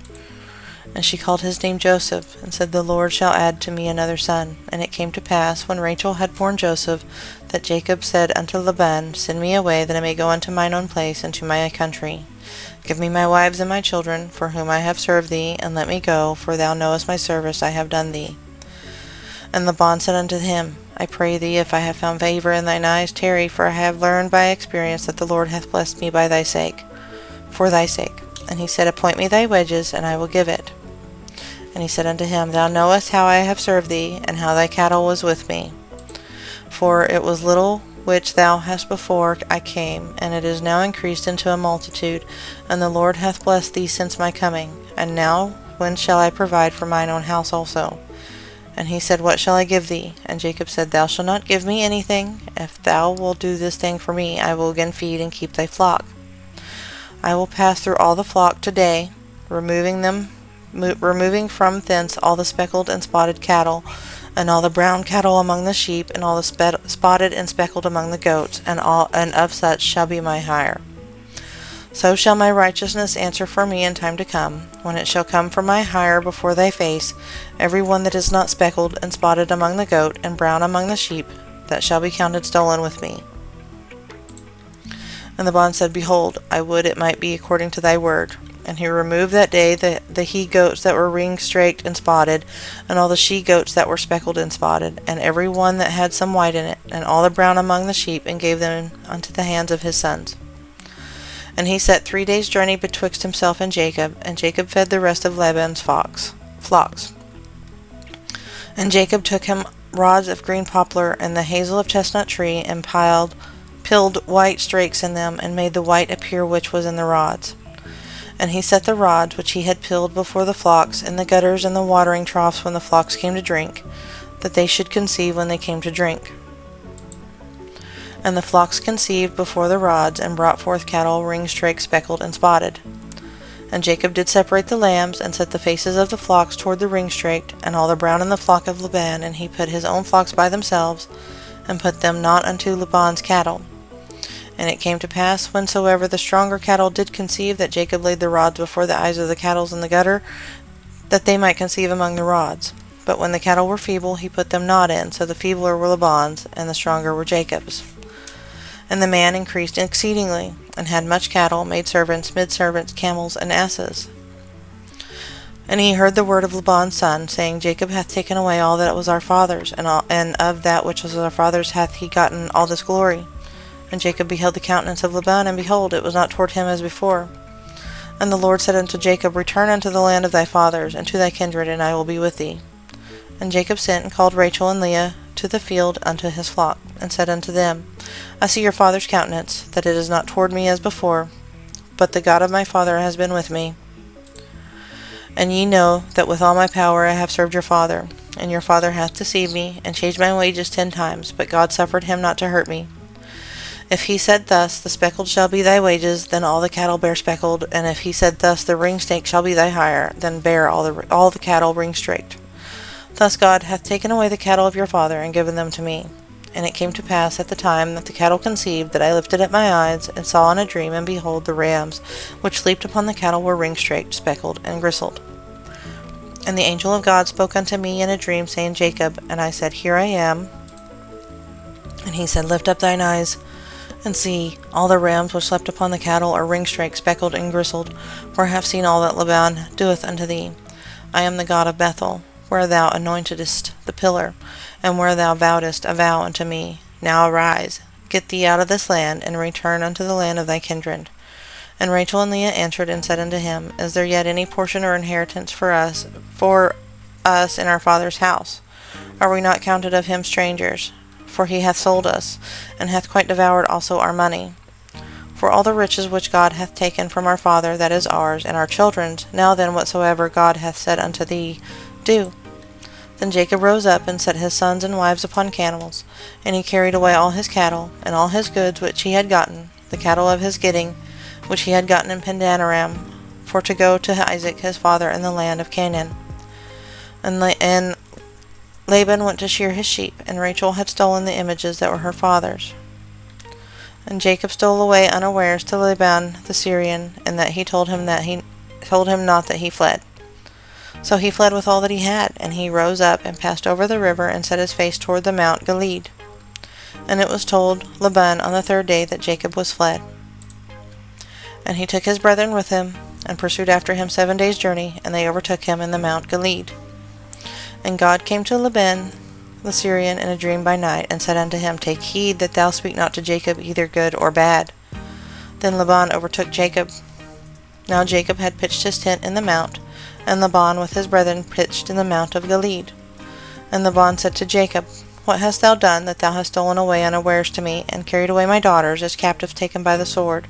And she called his name Joseph, and said, The Lord shall add to me another son. And it came to pass, when Rachel had borne Joseph, that Jacob said unto Laban, Send me away, that I may go unto mine own place, and to my country. Give me my wives and my children, for whom I have served thee, and let me go, for thou knowest my service I have done thee. And Laban said unto him, I pray thee, if I have found favor in thine eyes, tarry, for I have learned by experience that the Lord hath blessed me by thy sake, for thy sake. And he said, Appoint me thy wages, and I will give it. And he said unto him, Thou knowest how I have served thee, and how thy cattle was with me. For it was little which thou hast before I came, and it is now increased into a multitude, and the Lord hath blessed thee since my coming. And now when shall I provide for mine own house also? And he said, What shall I give thee? And Jacob said, Thou shalt not give me anything. If thou wilt do this thing for me, I will again feed and keep thy flock. I will pass through all the flock today, removing from thence all the speckled and spotted cattle, and all the brown cattle among the sheep, and all the spotted and speckled among the goats, and of such shall be my hire. So shall my righteousness answer for me in time to come, when it shall come for my hire before thy face, every one that is not speckled and spotted among the goat, and brown among the sheep, that shall be counted stolen with me. And Laban said, Behold, I would it might be according to thy word. And he removed that day the he-goats that were ring-straked and spotted, and all the she-goats that were speckled and spotted, and every one that had some white in it, and all the brown among the sheep, and gave them unto the hands of his sons. And he set 3 days' journey betwixt himself and Jacob fed the rest of Laban's flocks. And Jacob took him rods of green poplar, and the hazel of chestnut tree, and pilled white strakes in them, and made the white appear which was in the rods. And he set the rods which he had pilled before the flocks in the gutters and the watering troughs when the flocks came to drink, that they should conceive when they came to drink. And the flocks conceived before the rods, and brought forth cattle ring-straked, speckled, and spotted. And Jacob did separate the lambs, and set the faces of the flocks toward the ring-straked, and all the brown in the flock of Laban, and he put his own flocks by themselves, and put them not unto Laban's cattle. And it came to pass, whensoever the stronger cattle did conceive, that Jacob laid the rods before the eyes of the cattle in the gutter, that they might conceive among the rods. But when the cattle were feeble, he put them not in, so the feebler were Laban's, and the stronger were Jacob's. And the man increased exceedingly, and had much cattle, maidservants, camels, and asses. And he heard the word of Laban's son, saying, Jacob hath taken away all that was our father's, and of that which was our father's hath he gotten all this glory. And Jacob beheld the countenance of Laban, and behold, it was not toward him as before. And the Lord said unto Jacob, Return unto the land of thy fathers, and to thy kindred, and I will be with thee. And Jacob sent and called Rachel and Leah to the field unto his flock, and said unto them, I see your father's countenance, that it is not toward me as before, but the God of my father has been with me. And ye know that with all my power I have served your father, and your father hath deceived me, and changed my wages 10 times, but God suffered him not to hurt me. If he said thus, The speckled shall be thy wages, then all the cattle bear speckled, and if he said thus, The ring-straked shall be thy hire, then bear all the cattle ring-straked. Thus God hath taken away the cattle of your father, and given them to me. And it came to pass at the time that the cattle conceived, that I lifted up my eyes, and saw in a dream, and behold, the rams which leaped upon the cattle were ring-straked, speckled, and gristled. And the angel of God spoke unto me in a dream, saying, Jacob. And I said, Here I am. And he said, Lift up thine eyes, and see, all the rams which slept upon the cattle are ring-straked, speckled, and gristled, for I have seen all that Laban doeth unto thee. I am the God of Bethel, where thou anointedst the pillar, and where thou vowedst a vow unto me. Now arise, get thee out of this land, and return unto the land of thy kindred. And Rachel and Leah answered and said unto him, Is there yet any portion or inheritance for us in our father's house? Are we not counted of him strangers? For he hath sold us, and hath quite devoured also our money. For all the riches which God hath taken from our father, that is ours, and our children's, now then whatsoever God hath said unto thee, do. Then Jacob rose up, and set his sons and wives upon camels, and he carried away all his cattle, and all his goods which he had gotten, the cattle of his getting, which he had gotten in Pandanaram, for to go to Isaac his father in the land of Canaan. And Laban went to shear his sheep, and Rachel had stolen the images that were her father's. And Jacob stole away unawares to Laban the Syrian, and that he told him not that he fled. So he fled with all that he had, and he rose up and passed over the river and set his face toward the mount Gilead. And it was told Laban on the third day that Jacob was fled. And he took his brethren with him, and pursued after him 7 days' journey, and they overtook him in the mount Gilead. And God came to Laban the Syrian in a dream by night, and said unto him, Take heed that thou speak not to Jacob either good or bad. Then Laban overtook Jacob. Now Jacob had pitched his tent in the mount, and Laban with his brethren pitched in the mount of Gilead. And Laban said to Jacob, What hast thou done, that thou hast stolen away unawares to me, and carried away my daughters as captives taken by the sword?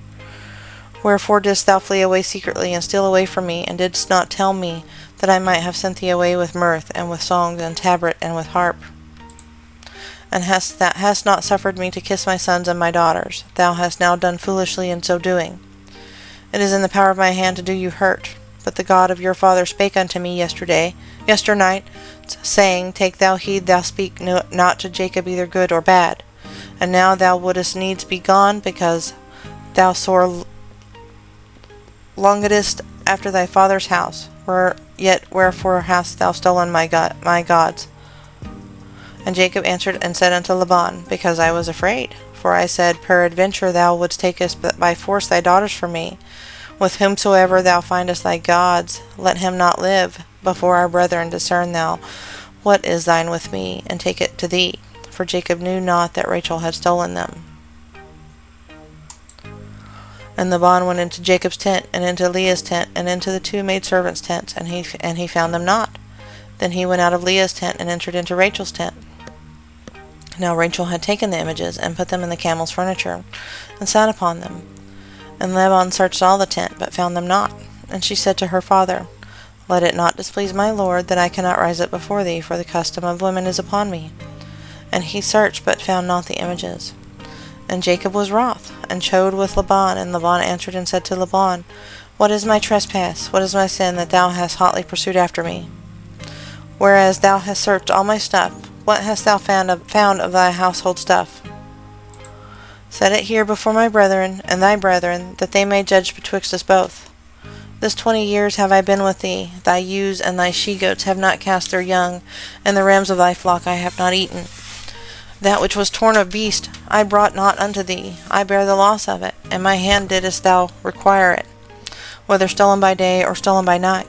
Wherefore didst thou flee away secretly, and steal away from me, and didst not tell me, that I might have sent thee away with mirth, and with songs, and tabret, and with harp? And hast not suffered me to kiss my sons and my daughters. Thou hast now done foolishly in so doing. It is in the power of my hand to do you hurt. But the God of your father spake unto me yesternight, saying, Take thou heed thou speak not to Jacob either good or bad. And now thou wouldest needs be gone, because thou sore longedst after thy father's house. Yet wherefore hast thou stolen my gods? And Jacob answered and said unto Laban, Because I was afraid. For I said, Peradventure thou wouldst take us by force thy daughters from me. With whomsoever thou findest thy gods, let him not live. Before our brethren discern thou what is thine with me, and take it to thee. For Jacob knew not that Rachel had stolen them. And Laban went into Jacob's tent, and into Leah's tent, and into the 2 maidservants' tents, and he found them not. Then he went out of Leah's tent, and entered into Rachel's tent. Now Rachel had taken the images, and put them in the camel's furniture, and sat upon them. And Laban searched all the tent, but found them not. And she said to her father, Let it not displease my lord, that I cannot rise up before thee, for the custom of women is upon me. And he searched, but found not the images. And Jacob was wroth, and chode with Laban. And Laban answered and said to Laban, What is my trespass? What is my sin, that thou hast hotly pursued after me? Whereas thou hast searched all my stuff, what hast thou found of thy household stuff? Set it here before my brethren and thy brethren, that they may judge betwixt us both. This 20 years have I been with thee. Thy ewes and thy she-goats have not cast their young, and the rams of thy flock I have not eaten. That which was torn of beast I brought not unto thee. I bear the loss of it, and my hand didst thou require it, whether stolen by day or stolen by night.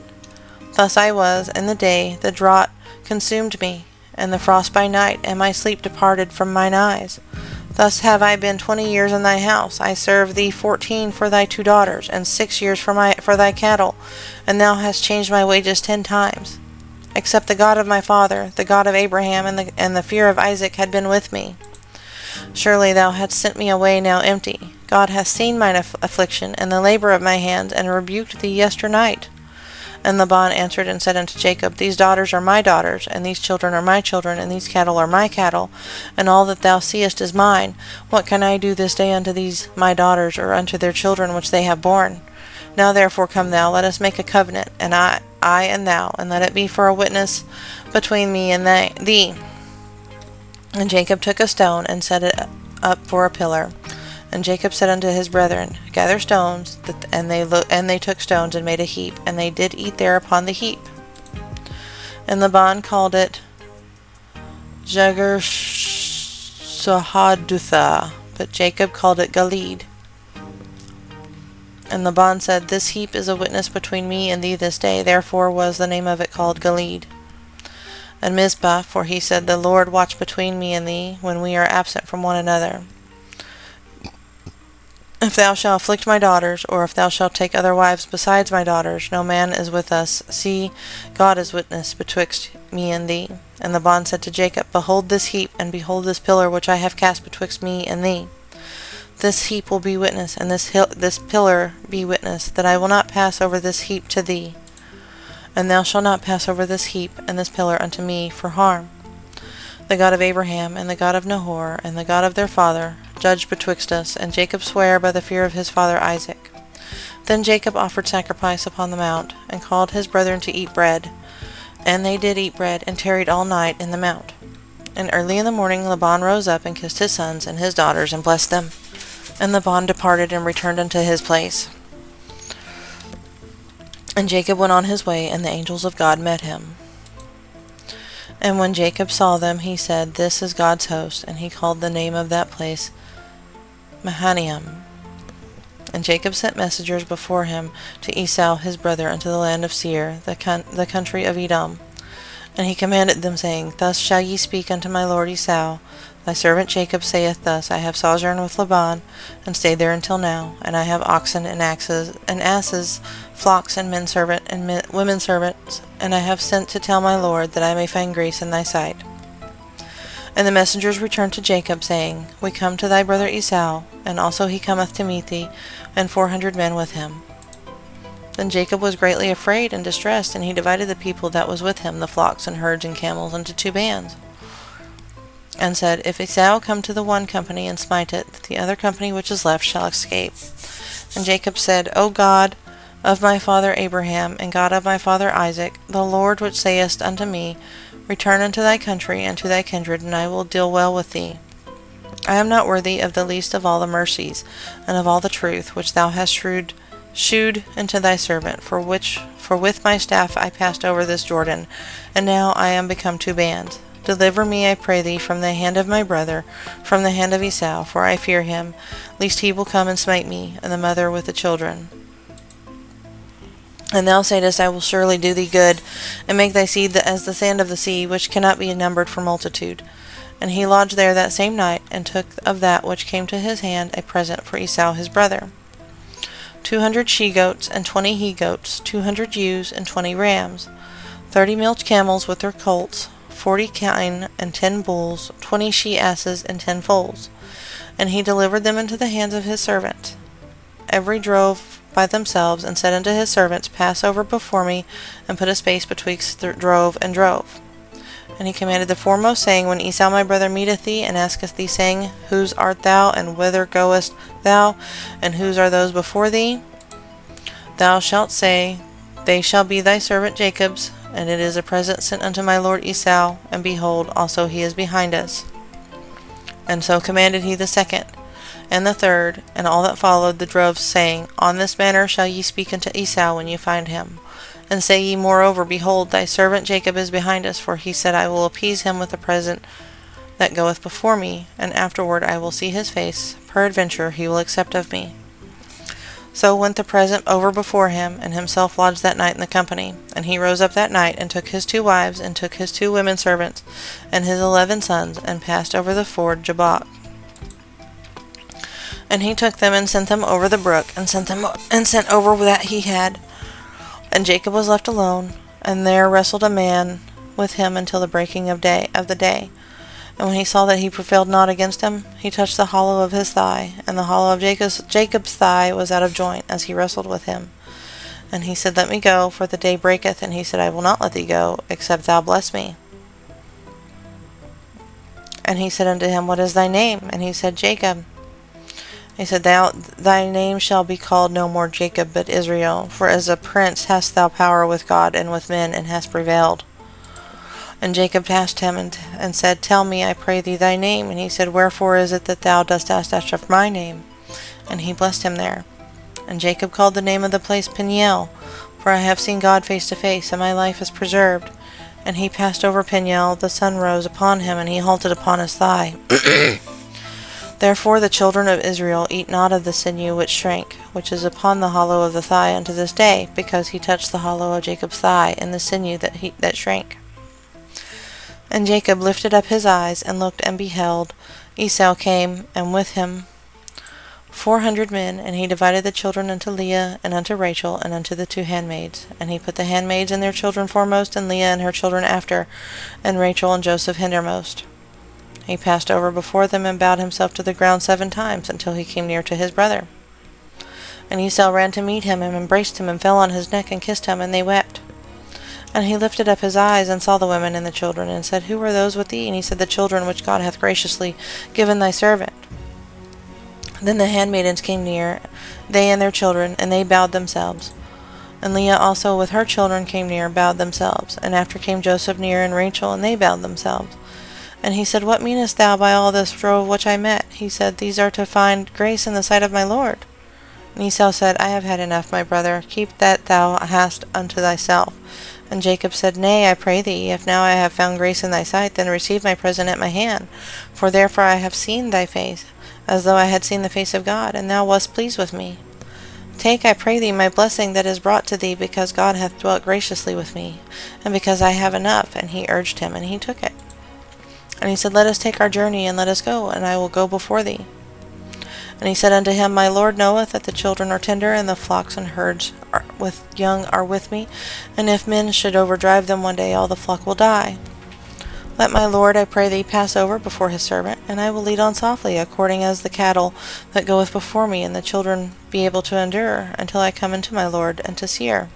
Thus I was in the day, the drought consumed me, and the frost by night, and my sleep departed from mine eyes. Thus have I been 20 years in thy house. I served thee 14 for thy 2 daughters, and 6 years for thy cattle, and thou hast changed my wages 10 times. Except the God of my father, the God of Abraham, and the fear of Isaac had been with me. Surely thou hadst sent me away now empty. God hath seen mine affliction, and the labor of my hands, and rebuked thee yesternight. And Laban answered and said unto Jacob, These daughters are my daughters, and these children are my children, and these cattle are my cattle, and all that thou seest is mine. What can I do this day unto these my daughters, or unto their children which they have borne? Now therefore come thou, let us make a covenant, and I and thou, and let it be for a witness between me and thee. And Jacob took a stone, and set it up for a pillar. And Jacob said unto his brethren, Gather stones, and they took stones, and made a heap, and they did eat there upon the heap. And Laban called it Jegar-sahadutha, but Jacob called it Gilead. And Laban said, This heap is a witness between me and thee this day. Therefore was the name of it called Gilead. And Mizpah, for he said, The Lord watch between me and thee, when we are absent from one another. If thou shalt afflict my daughters, or if thou shalt take other wives besides my daughters, no man is with us. See, God is witness betwixt me and thee. And Laban said to Jacob, Behold this heap, and behold this pillar which I have cast betwixt me and thee. This heap will be witness, and this pillar be witness, that I will not pass over this heap to thee. And thou shalt not pass over this heap and this pillar unto me for harm. The God of Abraham, and the God of Nahor, and the God of their father, judge betwixt us. And Jacob sware by the fear of his father Isaac. Then Jacob offered sacrifice upon the mount, and called his brethren to eat bread. And they did eat bread, and tarried all night in the mount. And early in the morning Laban rose up, and kissed his sons and his daughters, and blessed them. And Laban departed, and returned unto his place. And Jacob went on his way, and the angels of God met him. And when Jacob saw them, he said, This is God's host. And he called the name of that place Mahanaim. And Jacob sent messengers before him to Esau his brother unto the land of Seir, the country of Edom. And he commanded them, saying, Thus shall ye speak unto my lord Esau. Thy servant Jacob saith thus, I have sojourned with Laban, and stayed there until now, and I have oxen and asses, flocks and men servant and women servants, and I have sent to tell my lord that I may find grace in thy sight. And the messengers returned to Jacob, saying, We come to thy brother Esau, and also he cometh to meet thee, and 400 men with him. Then Jacob was greatly afraid and distressed, and he divided the people that was with him, the flocks and herds and camels, into 2 bands. And said, If Esau come to the one company and smite it, the other company which is left shall escape. And Jacob said, O God of my father Abraham, and God of my father Isaac, the Lord which sayest unto me, Return unto thy country and to thy kindred, and I will deal well with thee. I am not worthy of the least of all the mercies, and of all the truth, which thou hast shewed unto thy servant, for with my staff I passed over this Jordan, and now I am become 2 bands. Deliver me, I pray thee, from the hand of my brother, from the hand of Esau, for I fear him, lest he will come and smite me, and the mother with the children. And thou saidest, I will surely do thee good, and make thy seed as the sand of the sea, which cannot be numbered for multitude. And he lodged there that same night, and took of that which came to his hand a present for Esau his brother. 200 she-goats, and 20 he-goats, 200 ewes, and 20 rams, 30 milch camels with their colts, 40 kine, and 10 bulls, 20 she-asses, and 10 foals. And he delivered them into the hands of his servant. Every drove by themselves, and said unto his servants, Pass over before me, and put a space betwixt drove and drove. And he commanded the foremost, saying, When Esau my brother meeteth thee, and asketh thee, saying, Whose art thou, and whither goest thou, and whose are those before thee? Thou shalt say, They shall be thy servant Jacob's, and it is a present sent unto my lord Esau, and behold, also he is behind us. And so commanded he the second, and the third, and all that followed the droves, saying, On this manner shall ye speak unto Esau when you find him. And say ye moreover, Behold, thy servant Jacob is behind us, for he said, I will appease him with the present that goeth before me, and afterward I will see his face, peradventure he will accept of me. So went the present over before him, and himself lodged that night in the company. And he rose up that night, and took his 2 wives, and took his 2 women servants, and his 11 sons, and passed over the ford Jabbok. And he took them, and sent them over the brook, and sent over that he had. And Jacob was left alone, and there wrestled a man with him until the breaking of the day. And when he saw that he prevailed not against him, he touched the hollow of his thigh, and the hollow of Jacob's thigh was out of joint, as he wrestled with him. And he said, Let me go, for the day breaketh. And he said, I will not let thee go, except thou bless me. And he said unto him, What is thy name? And he said, Jacob. He said, Thy name shall be called no more Jacob, but Israel, for as a prince hast thou power with God and with men, and hast prevailed. And Jacob asked him, and said, Tell me, I pray thee, thy name. And he said, Wherefore is it that thou dost ask after my name? And he blessed him there. And Jacob called the name of the place Peniel, for I have seen God face to face, and my life is preserved. And he passed over Peniel, the sun rose upon him, and he halted upon his thigh. Therefore the children of Israel eat not of the sinew which shrank, which is upon the hollow of the thigh unto this day, because he touched the hollow of Jacob's thigh, and the sinew that shrank. And Jacob lifted up his eyes, and looked, and beheld, Esau came, and with him 400 men, and he divided the children unto Leah, and unto Rachel, and unto the 2 handmaids. And he put the handmaids and their children foremost, and Leah and her children after, and Rachel and Joseph hindermost. He passed over before them, and bowed himself to the ground 7 times, until he came near to his brother. And Esau ran to meet him, and embraced him, and fell on his neck, and kissed him, and they wept. And he lifted up his eyes, and saw the women and the children, and said, Who are those with thee? And he said, The children which God hath graciously given thy servant. Then the handmaidens came near, they and their children, and they bowed themselves. And Leah also with her children came near, bowed themselves. And after came Joseph near, and Rachel, and they bowed themselves. And he said, What meanest thou by all this drove which I met? He said, These are to find grace in the sight of my Lord. And Esau said, I have had enough, my brother. Keep that thou hast unto thyself. And Jacob said, Nay, I pray thee, if now I have found grace in thy sight, then receive my present at my hand. For therefore I have seen thy face, as though I had seen the face of God, and thou wast pleased with me. Take, I pray thee, my blessing that is brought to thee, because God hath dwelt graciously with me, and because I have enough. And he urged him, and he took it. And he said, Let us take our journey, and let us go, and I will go before thee. And he said unto him, My Lord knoweth that the children are tender, and the flocks and herds with young are with me, and if men should overdrive them one day, all the flock will die. Let my Lord, I pray thee, pass over before his servant, and I will lead on softly, according as the cattle that goeth before me, and the children be able to endure, until I come into my Lord, and to Seir.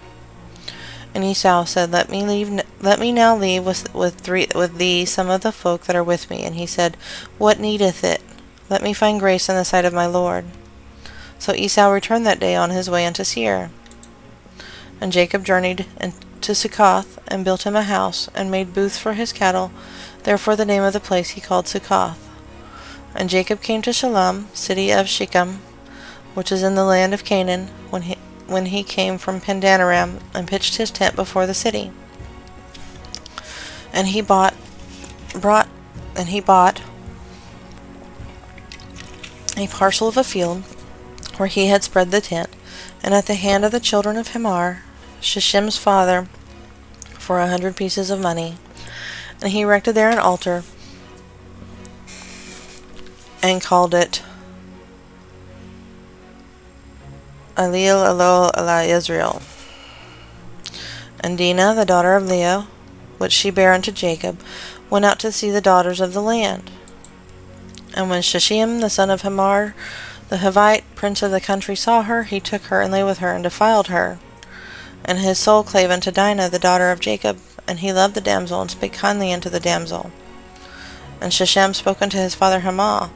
And Esau said, Let me now leave with thee some of the folk that are with me. And he said, What needeth it? Let me find grace in the sight of my Lord. So Esau returned that day on his way unto Seir. And Jacob journeyed to Succoth, and built him a house, and made booths for his cattle. Therefore the name of the place he called Succoth. And Jacob came to Shalom, city of Shechem, which is in the land of Canaan, when he came from Pandanaram, and pitched his tent before the city. And he bought a parcel of a field, where he had spread the tent, and at the hand of the children of Hamor, Shechem's father, for 100 pieces of money. And he erected there an altar, and called it Alil Elo Ela Israel. And Dinah, the daughter of Leah, which she bare unto Jacob, went out to see the daughters of the land. And when Shechem, the son of Hamor, the Hivite, prince of the country, saw her, he took her, and lay with her, and defiled her. And his soul clave unto Dinah, the daughter of Jacob, and he loved the damsel, and spake kindly unto the damsel. And Shechem spoke unto his father Hamor,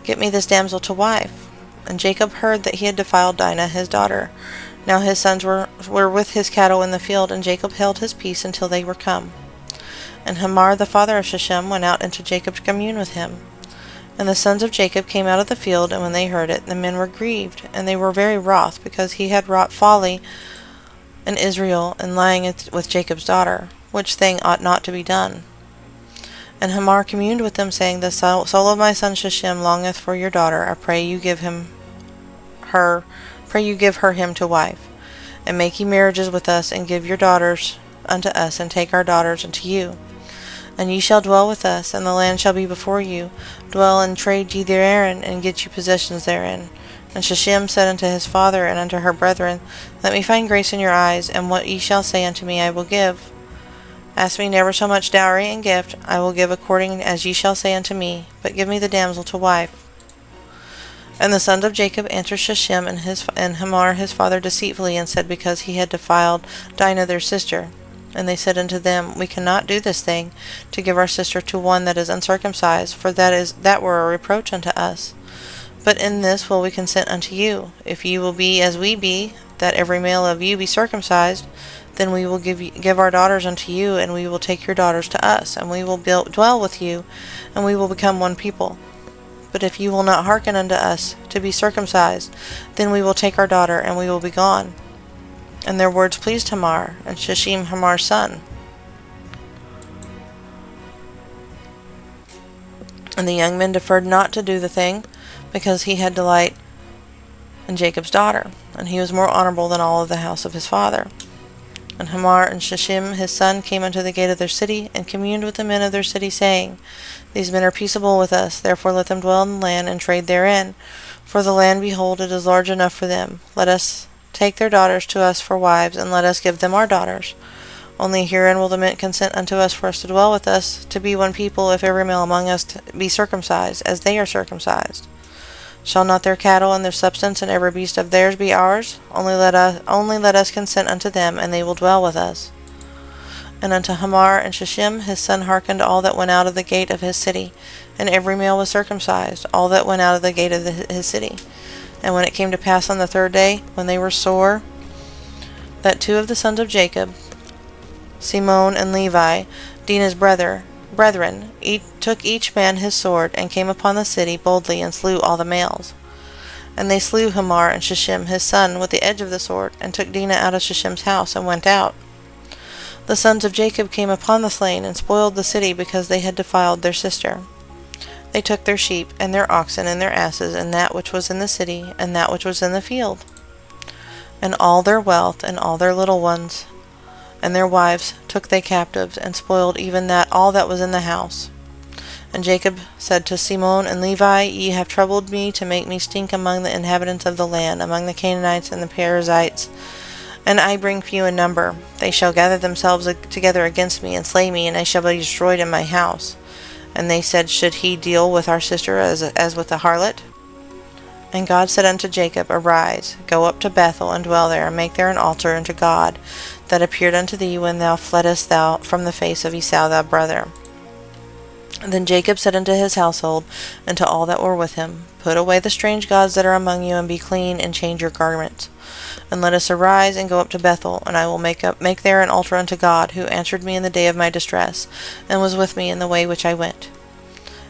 Get me this damsel to wife. And Jacob heard that he had defiled Dinah his daughter. Now his sons were with his cattle in the field, and Jacob held his peace until they were come. And Hamor the father of Shechem went out into Jacob to commune with him. And the sons of Jacob came out of the field, and when they heard it, the men were grieved, and they were very wroth, because he had wrought folly in Israel, in lying with Jacob's daughter, which thing ought not to be done. And Hamor communed with them, saying, The soul of my son Shechem longeth for your daughter. I pray you give her him to wife, and make ye marriages with us, and give your daughters unto us, and take our daughters unto you. And ye shall dwell with us, and the land shall be before you. Dwell and trade ye therein, and get you possessions therein. And Shechem said unto his father and unto her brethren, Let me find grace in your eyes, and what ye shall say unto me I will give. Ask me never so much dowry and gift, I will give according as ye shall say unto me, but give me the damsel to wife. And the sons of Jacob answered Shechem and Hamor his father deceitfully, and said, Because he had defiled Dinah their sister. And they said unto them, We cannot do this thing, to give our sister to one that is uncircumcised, for that were a reproach unto us. But in this will we consent unto you, if ye will be as we be, that every male of you be circumcised, then we will give our daughters unto you, and we will take your daughters to us, and we will dwell with you, and we will become one people. But if you will not hearken unto us to be circumcised, then we will take our daughter, and we will be gone. And their words pleased Hamor, and Shechem Hamor's son. And the young men deferred not to do the thing, because he had delight in Jacob's daughter, and he was more honorable than all of the house of his father. And Hamor and Shechem his son came unto the gate of their city, and communed with the men of their city, saying, These men are peaceable with us, therefore let them dwell in the land, and trade therein. For the land, behold, it is large enough for them. Let us take their daughters to us for wives, and let us give them our daughters. Only herein will the men consent unto us for us to dwell with us, to be one people, if every male among us be circumcised, as they are circumcised. Shall not their cattle and their substance and every beast of theirs be ours? Only let us consent unto them, and they will dwell with us. And unto Hamor and Shechem his son hearkened all that went out of the gate of his city, and every male was circumcised, all that went out of the gate of his city. And when it came to pass on the third day, when they were sore, that two of the sons of Jacob, Simeon and Levi, Dinah's brethren, took each man his sword, and came upon the city boldly, and slew all the males. And they slew Hamor and Shechem his son with the edge of the sword, and took Dinah out of Shechem's house, and went out. The sons of Jacob came upon the slain, and spoiled the city, because they had defiled their sister. They took their sheep, and their oxen, and their asses, and that which was in the city, and that which was in the field, and all their wealth, and all their little ones, and their wives took they captives, and spoiled even all that was in the house. And Jacob said to Simeon and Levi, Ye have troubled me to make me stink among the inhabitants of the land, among the Canaanites and the Perizzites, and I bring few in number. They shall gather themselves together against me, and slay me, and I shall be destroyed in my house. And they said, Should he deal with our sister as with a harlot? And God said unto Jacob, Arise, go up to Bethel, and dwell there, and make there an altar unto God, that appeared unto thee when thou fleddest from the face of Esau thy brother. And then Jacob said unto his household, and to all that were with him, Put away the strange gods that are among you, and be clean, and change your garments. And let us arise, and go up to Bethel, and I will make there an altar unto God, who answered me in the day of my distress, and was with me in the way which I went.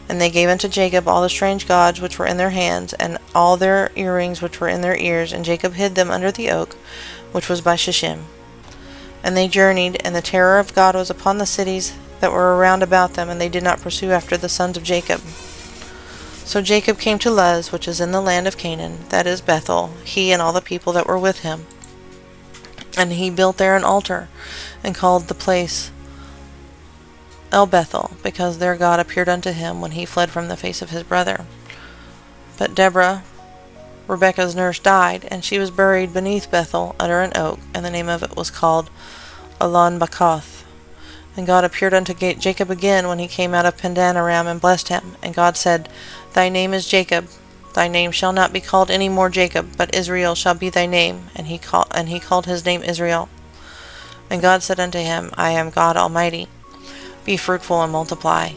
And they gave unto Jacob all the strange gods which were in their hands, and all their earrings which were in their ears, and Jacob hid them under the oak, which was by Shechem. And they journeyed, and the terror of God was upon the cities that were around about them, and they did not pursue after the sons of Jacob. So Jacob came to Luz, which is in the land of Canaan, that is Bethel, he and all the people that were with him. And he built there an altar, and called the place El Bethel, because there God appeared unto him when he fled from the face of his brother. But Deborah, Rebekah's nurse, died, and she was buried beneath Bethel under an oak, and the name of it was called Elon Bakoth. And God appeared unto Jacob again when he came out of Padan-aram, and blessed him. And God said, Thy name is Jacob. Thy name shall not be called any more Jacob, but Israel shall be thy name. And he called his name Israel. And God said unto him, I am God Almighty. Be fruitful and multiply.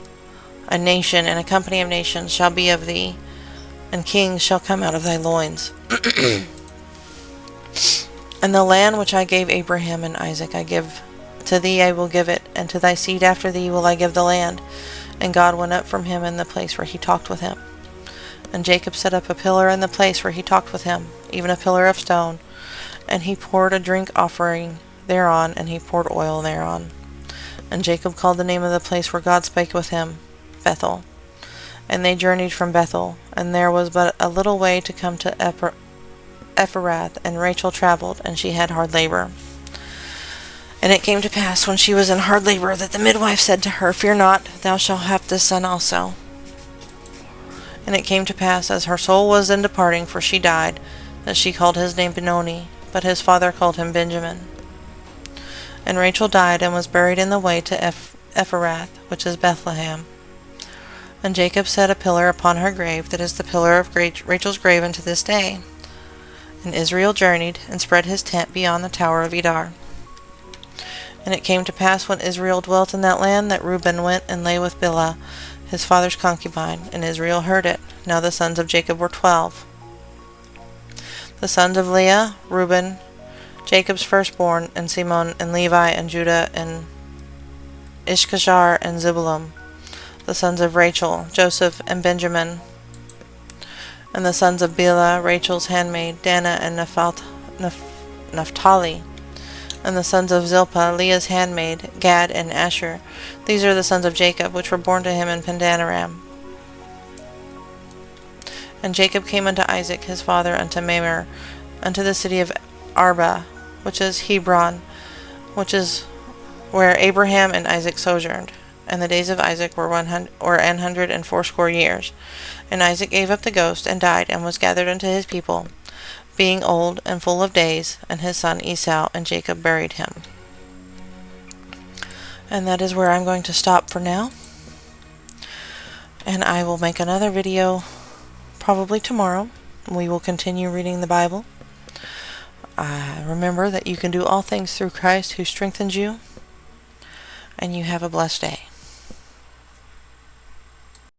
A nation and a company of nations shall be of thee, and kings shall come out of thy loins. And the land which I gave Abraham and Isaac I give to thee, I will give it, and to thy seed after thee will I give the land. And God went up from him in the place where he talked with him. And Jacob set up a pillar in the place where he talked with him, even a pillar of stone. And he poured a drink offering thereon, and he poured oil thereon. And Jacob called the name of the place where God spake with him, Bethel. And they journeyed from Bethel, and there was but a little way to come to Ephrath, and Rachel traveled, and she had hard labor. And it came to pass, when she was in hard labor, that the midwife said to her, Fear not, thou shalt have this son also. And it came to pass, as her soul was in departing, for she died, that she called his name Benoni, but his father called him Benjamin. And Rachel died, and was buried in the way to Ephrath, which is Bethlehem. And Jacob set a pillar upon her grave, that is the pillar of Rachel's grave unto this day. And Israel journeyed, and spread his tent beyond the tower of Edar. And it came to pass, when Israel dwelt in that land, that Reuben went and lay with Bilhah, his father's concubine, and Israel heard it. Now the sons of Jacob were 12. The sons of Leah, Reuben, Jacob's firstborn, and Simeon, and Levi, and Judah, and Issachar, and Zebulun. The sons of Rachel, Joseph, and Benjamin. And the sons of Bilhah, Rachel's handmaid, Dana, and Naphtali. And the sons of Zilpah, Leah's handmaid, Gad, and Asher. These are the sons of Jacob, which were born to him in Padan-aram. And Jacob came unto Isaac his father unto Mamre, unto the city of Arba, which is Hebron, which is where Abraham and Isaac sojourned. And the days of Isaac were 180 years. And Isaac gave up the ghost, and died, and was gathered unto his people, being old and full of days. And his son Esau and Jacob buried him. And that is where I'm going to stop for now. And I will make another video probably tomorrow. We will continue reading the Bible. Remember that you can do all things through Christ who strengthens you. And you have a blessed day.